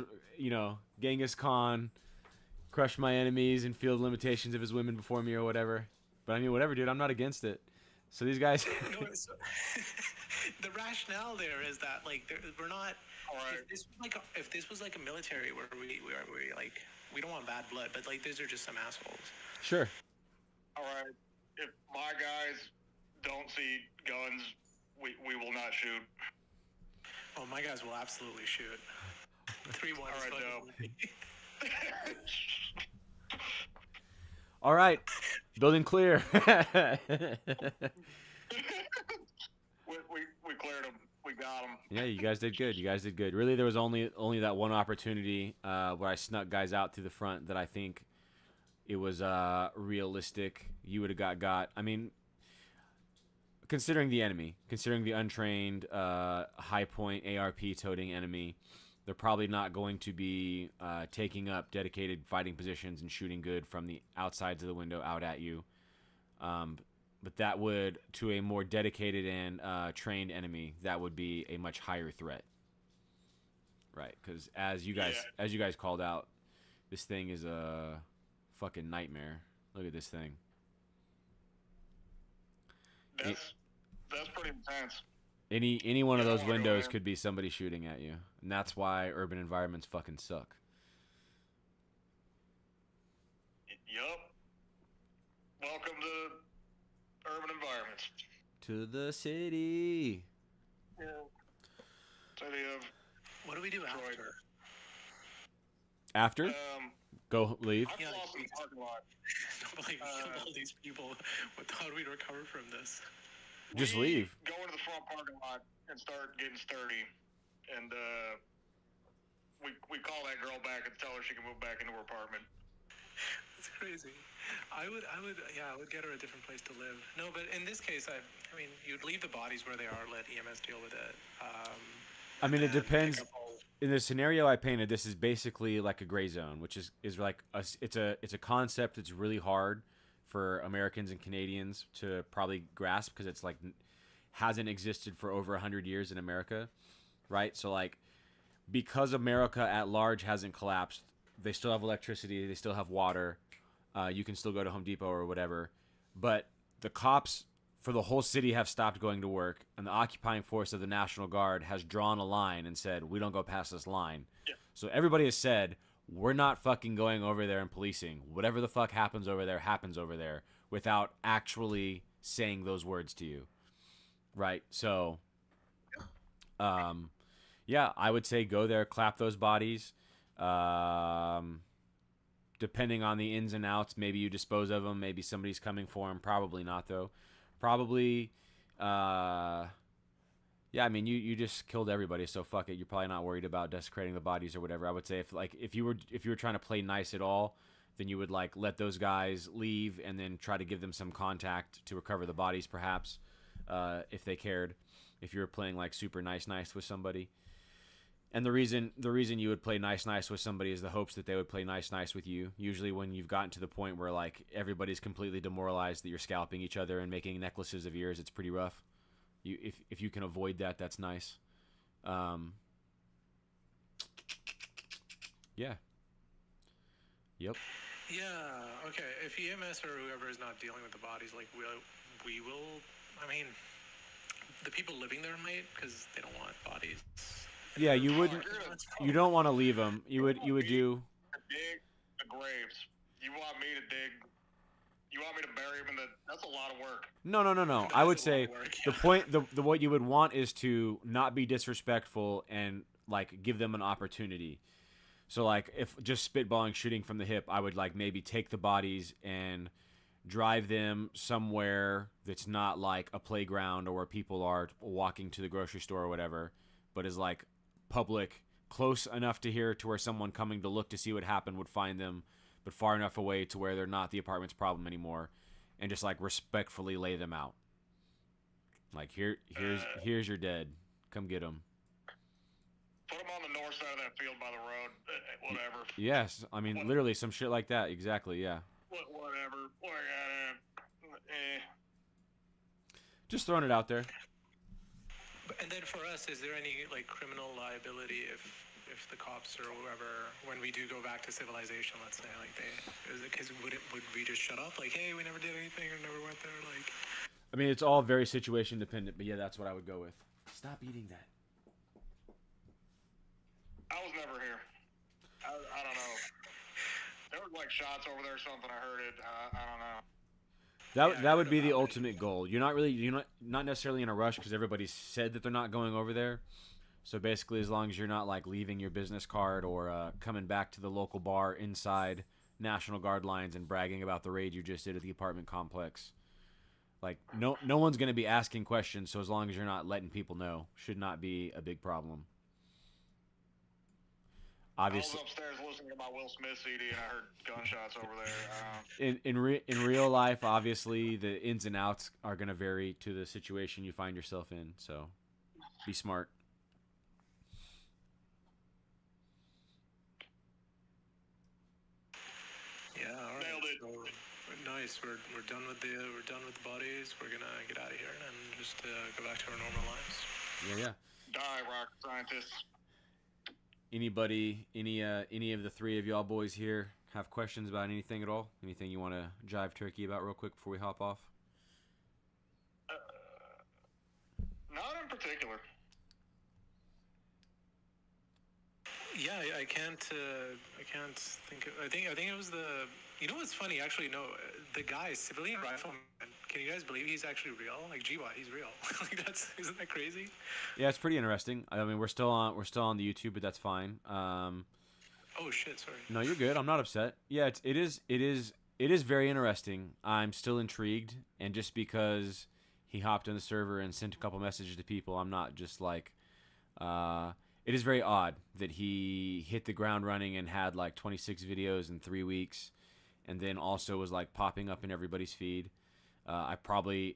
Genghis Khan crushed my enemies and feel the limitations of his women before me or whatever. But I mean, whatever, dude, I'm not against it. So these guys the rationale there is that like we're not. Right. If this was like a military where we like we don't want bad blood, but like these are just some assholes. Sure. All right. If my guys don't see guns, we will not shoot. Oh, my guys will absolutely shoot. 3-1. All right, no. All right, building clear. we cleared them. We got them. Yeah, you guys did good. You guys did good. Really, there was only that one opportunity where I snuck guys out through the front that I think it was realistic. You would have got. I mean, considering the enemy, considering the untrained high point ARP toting enemy, they're probably not going to be taking up dedicated fighting positions and shooting good from the outsides of the window out at you. But that would, to a more dedicated and trained enemy, that would be a much higher threat, right? Because as you guys called out, this thing is a fucking nightmare. Look at this thing. That's pretty intense. Any one of those windows could be somebody shooting at you, and that's why urban environments fucking suck. Yup. Welcome to urban environments. To the city. Yeah. City of. What do we do Detroit. After? Go leave. I've lost in the parking lot. Like, all these people. How do we recover from this? Just leave. Go into the front parking lot and start getting sturdy, and we call that girl back and tell her she can move back into her apartment. That's crazy. I would get her a different place to live. No, but in this case, I mean, you'd leave the bodies where they are, let EMS deal with it. I mean, it depends. In the scenario I painted, this is basically like a gray zone, which is like it's a concept that's really hard for Americans and Canadians to probably grasp because it's like hasn't existed for over 100 years in America, right? So like because America at large hasn't collapsed, they still have electricity, they still have water, you can still go to Home Depot or whatever, but the cops for the whole city have stopped going to work, and the occupying force of the National Guard has drawn a line and said, we don't go past this line. Yeah. So everybody has said, we're not fucking going over there and policing. Whatever the fuck happens over there, without actually saying those words to you. Right? So, yeah, I would say go there, clap those bodies. Depending on the ins and outs, maybe you dispose of them. Maybe somebody's coming for them. Probably not, though. Probably, yeah, I mean, you just killed everybody, so fuck it. You're probably not worried about desecrating the bodies or whatever. I would say if you were trying to play nice at all, then you would like let those guys leave and then try to give them some contact to recover the bodies, perhaps, if they cared. If you were playing like super nice with somebody. And the reason you would play nice with somebody is the hopes that they would play nice with you. Usually when you've gotten to the point where like everybody's completely demoralized that you're scalping each other and making necklaces of yours, it's pretty rough. If you can avoid that, that's nice. Yeah. Yep. Yeah. Okay. If EMS or whoever is not dealing with the bodies, like we will. I mean, the people living there might because they don't want bodies. Yeah, you wouldn't. You don't want to leave them. You would do. Dig the graves. You want me to dig? You want me to bury them in the? That's a lot of work. No. I would say the point. The what you would want is to not be disrespectful and like give them an opportunity. So like if just spitballing, shooting from the hip, I would like maybe take the bodies and drive them somewhere that's not like a playground or where people are walking to the grocery store or whatever, but is like public, close enough to here to where someone coming to look to see what happened would find them, but far enough away to where they're not the apartment's problem anymore, and just like respectfully lay them out. Like here's your dead. Come get them. Put them on the north side of that field by the road. Whatever. Yes, I mean literally some shit like that. Exactly. Yeah. Whatever. Just throwing it out there. And then for us, is there any like criminal liability if the cops or whoever, when we do go back to civilization, let's say, like would we just shut up like, hey, we never did anything or never went there, like? I mean, it's all very situation dependent, but yeah, that's what I would go with. Stop eating that. I was never here. I don't know. There was like shots over there or something. I heard it. I don't know. That would be the ultimate goal. You're not necessarily in a rush because everybody said that they're not going over there. So basically, as long as you're not like leaving your business card or coming back to the local bar inside National Guard lines and bragging about the raid you just did at the apartment complex, Like no one's gonna be asking questions. So as long as you're not letting people know, should not be a big problem. I was Obviously, upstairs listening to my Will Smith CD and I heard gunshots over there. in real life, obviously the ins and outs are gonna vary to the situation you find yourself in. So be smart. Yeah, all right. Nailed it. So, nice. We're done with the bodies. We're gonna get out of here and just go back to our normal lives. Yeah. Die, rock scientists. Anybody, any of the three of y'all boys here have questions about anything at all? Anything you want to jive turkey about real quick before we hop off? Not in particular. Yeah, I can't think. I think it was the. You know what's funny? Actually, no. The guy, civilian rifleman. Can you guys believe he's actually real? Like GWOT, he's real. Like isn't that crazy? Yeah, it's pretty interesting. I mean, we're still on the YouTube, but that's fine. Oh shit! Sorry. No, you're good. I'm not upset. Yeah, it is very interesting. I'm still intrigued, and just because he hopped on the server and sent a couple messages to people, I'm not just like. It is very odd that he hit the ground running and had like 26 videos in 3 weeks, and then also was like popping up in everybody's feed. I probably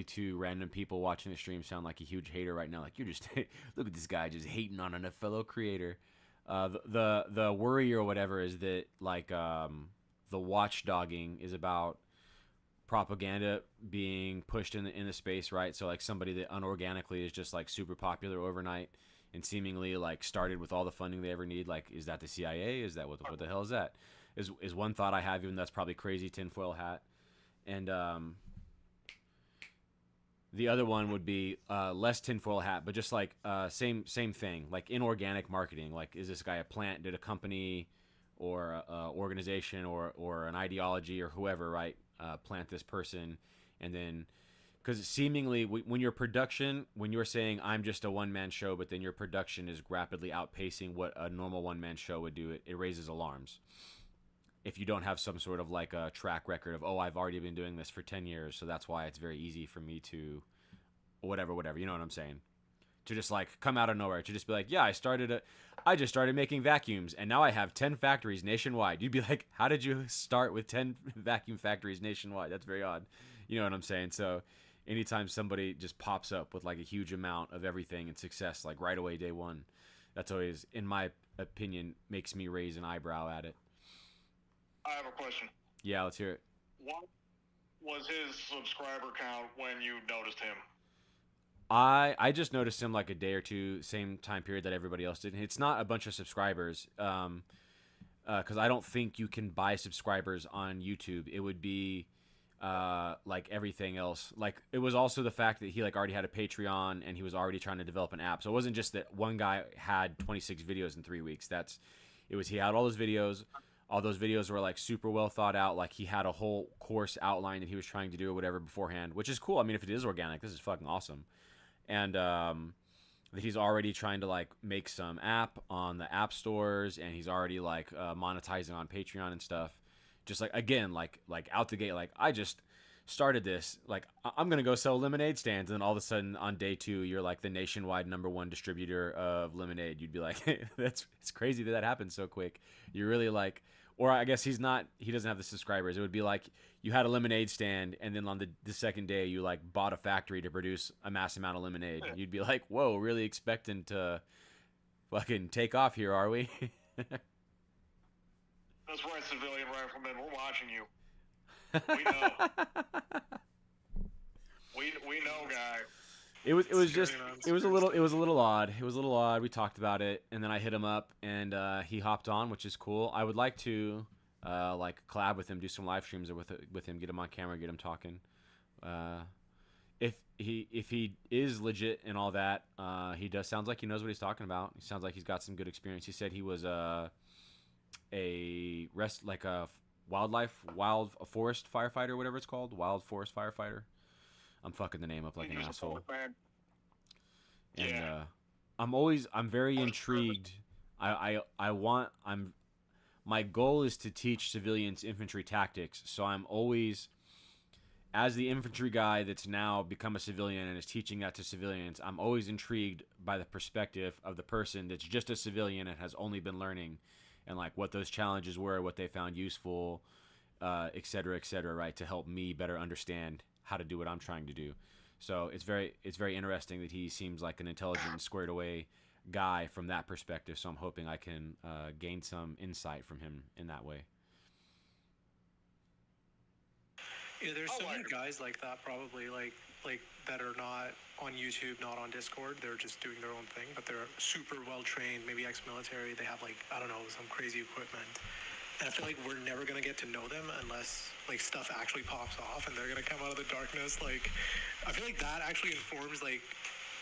to random people watching the stream sound like a huge hater right now. Like, you're just look at this guy just hating on a fellow creator. The worry or whatever is that like the watchdogging is about propaganda being pushed in the space, right? So like somebody that unorganically is just like super popular overnight and seemingly like started with all the funding they ever need. Like, is that the CIA? Is that what the hell is that? Is one thought I have, even that's probably crazy tinfoil hat. And the other one would be less tinfoil hat, but just like same thing, like inorganic marketing. Like, is this guy a plant? Did a company or a organization or an ideology or whoever, right, plant this person? And then, because seemingly when you're saying I'm just a one-man show, but then your production is rapidly outpacing what a normal one-man show would do, it raises alarms. If you don't have some sort of like a track record of, oh, I've already been doing this for 10 years, so that's why it's very easy for me to whatever, you know what I'm saying? To just like come out of nowhere, to just be like, yeah, I just started making vacuums and now I have 10 factories nationwide. You'd be like, how did you start with 10 vacuum factories nationwide? That's very odd. You know what I'm saying? So anytime somebody just pops up with like a huge amount of everything and success, like right away, day one, that's always, in my opinion, makes me raise an eyebrow at it. I have a question. Yeah, let's hear it. What was his subscriber count when you noticed him? I just noticed him like a day or two, same time period that everybody else did. It's not a bunch of subscribers, because I don't think you can buy subscribers on YouTube. It would be like everything else. Like, it was also the fact that he like already had a Patreon and he was already trying to develop an app. So it wasn't just that one guy had 26 videos in 3 weeks. He had all his videos. All those videos were like super well thought out. Like, he had a whole course outline that he was trying to do or whatever beforehand, which is cool. I mean, if it is organic, this is fucking awesome. And that he's already trying to like make some app on the app stores, and he's already like monetizing on Patreon and stuff. Just like, again, like out the gate, like, I just started this, like, I'm gonna go sell lemonade stands, and then all of a sudden on day 2 you're like the nationwide #1 distributor of lemonade. You'd be like, hey, it's crazy that happened so quick. You're really like, or I guess he doesn't have the subscribers. It would be like you had a lemonade stand, and then on the second day you like bought a factory to produce a mass amount of lemonade. You'd be like, whoa, really expecting to fucking take off here, are we? That's right, civilian rifleman. We're watching you. We know. we know, guy. It was a little odd. It was a little odd. We talked about it, and then I hit him up, and he hopped on, which is cool. I would like to like collab with him, do some live streams with him, get him on camera, get him talking. If he is legit and all that, he sounds like he knows what he's talking about. He sounds like he's got some good experience. He said he was a forest firefighter, whatever it's called, wild forest firefighter. I'm fucking the name up like an asshole. And Yeah. I'm very intrigued. My goal is to teach civilians infantry tactics, so I'm always, as the infantry guy that's now become a civilian and is teaching that to civilians, I'm always intrigued by the perspective of the person that's just a civilian and has only been learning, and like what those challenges were, what they found useful, et cetera, right, to help me better understand how to do what I'm trying to do. So it's very interesting that he seems like an intelligent and squared away guy from that perspective. So I'm hoping I can gain some insight from him in that way. Yeah, there's so many guys like that probably like that are not on YouTube, not on Discord. They're just doing their own thing, but they're super well trained, maybe ex-military. They have like I don't know some crazy equipment, and I feel like we're never gonna get to know them unless like stuff actually pops off and they're gonna come out of the darkness. Like I feel like that actually informs like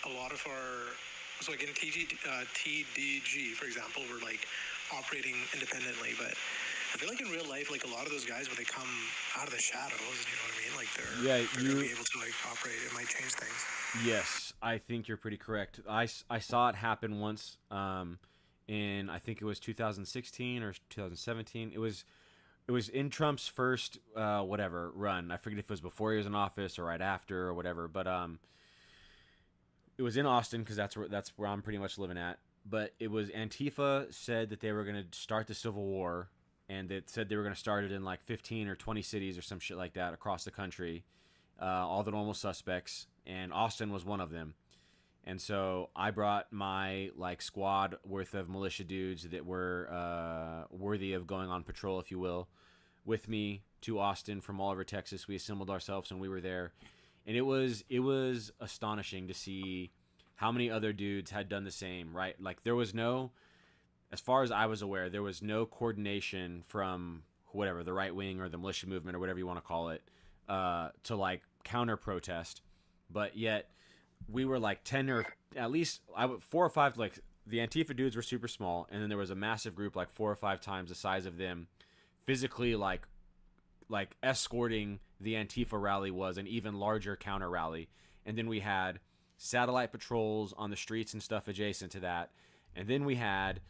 a lot of our. So like in TDG, for example, we're like operating independently, but I feel like in real life, like a lot of those guys, when they come out of the shadows, you know what I mean? Like they're gonna be able to like operate. It might change things. Yes, I think you're pretty correct. I saw it happen once in I think it was 2016 or 2017. It was in Trump's first whatever run. I forget if it was before he was in office or right after or whatever. But it was in Austin because that's where I'm pretty much living at. But it was Antifa said that they were going to start the Civil War, and it said they were going to start it in like 15 or 20 cities or some shit like that across the country. All the normal suspects, and Austin was one of them. And so I brought my like squad worth of militia dudes that were worthy of going on patrol, if you will, with me to Austin from all over Texas. We assembled ourselves and we were there, and it was astonishing to see how many other dudes had done the same. Right, like there was no, as far as I was aware, there was no coordination from whatever the right wing or the militia movement or whatever you want to call it to like counter protest, but yet we were like 10 or at least 4 or 5. Like the Antifa dudes were super small, and then there was a massive group like 4 or 5 times the size of them, physically like escorting the Antifa rally was an even larger counter rally, and then we had satellite patrols on the streets and stuff adjacent to that, and then we had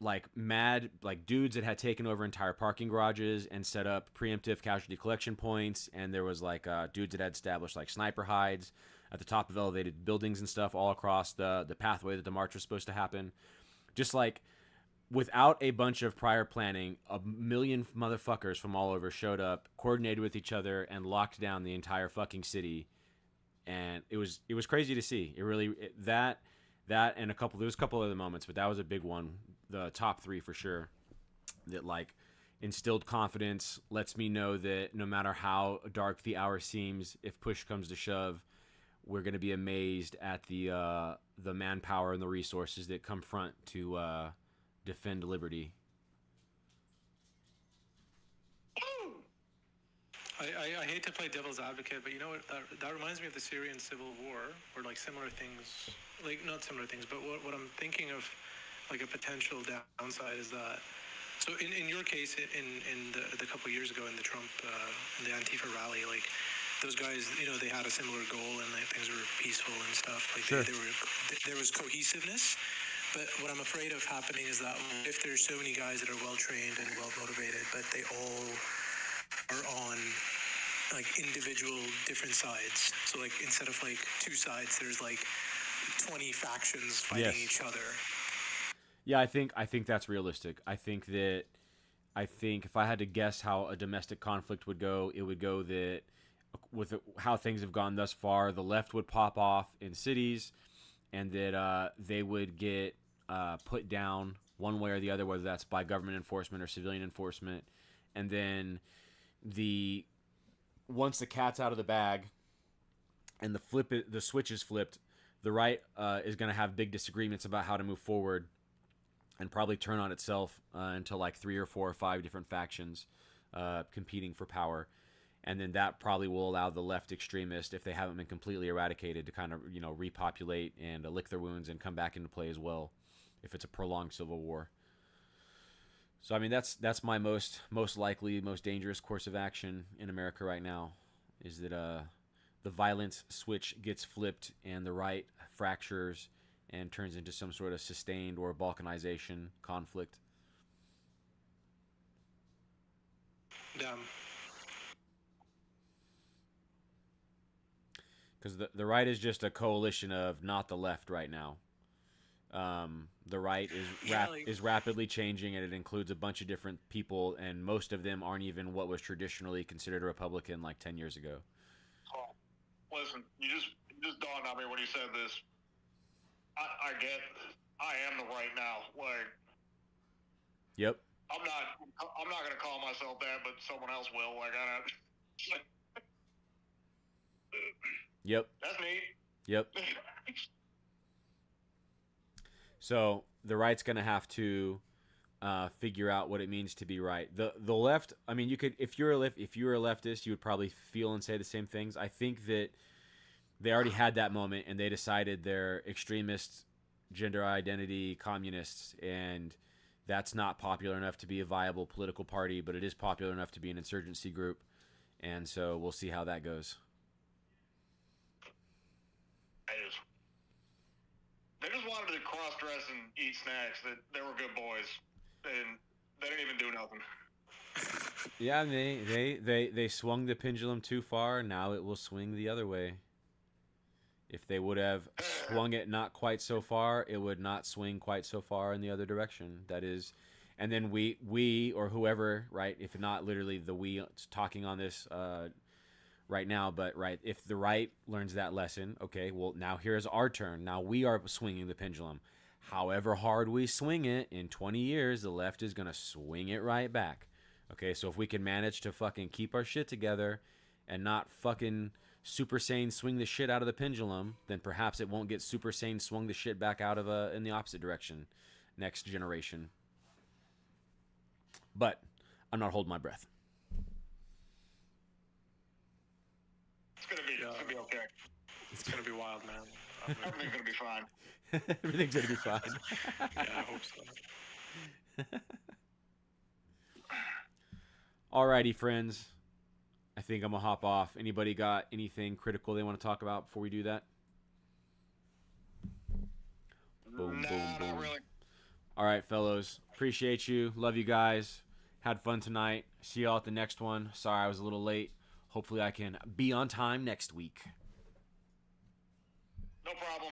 like mad like dudes that had taken over entire parking garages and set up preemptive casualty collection points, and there was like dudes that had established like sniper hides at the top of elevated buildings and stuff all across the pathway that the march was supposed to happen. Just like without a bunch of prior planning, a million motherfuckers from all over showed up, coordinated with each other, and locked down the entire fucking city. And it was crazy to see. It really that and there was a couple other moments, but that was a big one. The top 3 for sure. That like instilled confidence, lets me know that no matter how dark the hour seems, if push comes to shove, we're going to be amazed at the manpower and the resources that come front to defend liberty. I hate to play devil's advocate, but you know what? That reminds me of the Syrian civil war, where like similar things, like not similar things, but what I'm thinking of, like a potential downside is that. So in your case, in the couple of years ago in the Trump in the Antifa rally, like those guys, you know, they had a similar goal and like, things were peaceful and stuff. Like Sure. there was cohesiveness. But what I'm afraid of happening is that if there's so many guys that are well trained and well motivated, but they all are on like individual different sides. So like instead of like 2 sides, there's like 20 factions fighting Yes. each other. Yeah, I think that's realistic. I think if I had to guess how a domestic conflict would go, it would go that with how things have gone thus far, the left would pop off in cities, and that they would get put down one way or the other, whether that's by government enforcement or civilian enforcement, and then once the cat's out of the bag and the switch is flipped, the right is going to have big disagreements about how to move forward, and probably turn on itself into like 3 or 4 or 5 different factions competing for power. And then that probably will allow the left extremists, if they haven't been completely eradicated, to kind of, you know, repopulate and lick their wounds and come back into play as well, if it's a prolonged civil war. So I mean, that's my most likely, most dangerous course of action in America right now, is that the violence switch gets flipped and the right fractures and turns into some sort of sustained or balkanization conflict. Damn. Because the right is just a coalition of not the left right now. The right is rapidly changing, and it includes a bunch of different people, and most of them aren't even what was traditionally considered a Republican like 10 years ago. Oh, listen, you just dawned on me when you said this. I get, I am the right now. Like, Yep. I'm not gonna call myself that, but someone else will. Like, Yep. That's neat. Yep. So the right's gonna have to figure out what it means to be right. The left, I mean, you could, if you're a leftist, you would probably feel and say the same things. I think that they already had that moment, and they decided they're extremists, gender identity communists, and that's not popular enough to be a viable political party, but it is popular enough to be an insurgency group, and so we'll see how that goes. They just wanted to cross-dress and eat snacks. That they were good boys, and they didn't even do nothing. Yeah, they swung the pendulum too far. Now it will swing the other way. If they would have swung it not quite so far, it would not swing quite so far in the other direction. That is, and then we or whoever, right? If not literally the we talking on this right now, but right, if the right learns that lesson, okay, well, now here's our turn. Now we are swinging the pendulum. However hard we swing it, in 20 years, the left is going to swing it right back. Okay, so if we can manage to fucking keep our shit together and not fucking Super Saiyan swing the shit out of the pendulum, then perhaps it won't get Super Saiyan swung the shit back out of in the opposite direction next generation. But I'm not holding my breath. It's gonna be okay. It's gonna be wild, man. Everything's gonna be fine. Everything's gonna be fine. Yeah, I hope so. Alrighty, friends. I think I'm gonna hop off. Anybody got anything critical they want to talk about before we do that? Boom, boom, boom. Not really. All right, fellows. Appreciate you. Love you guys. Had fun tonight. See y'all at the next one. Sorry I was a little late. Hopefully I can be on time next week. No problem.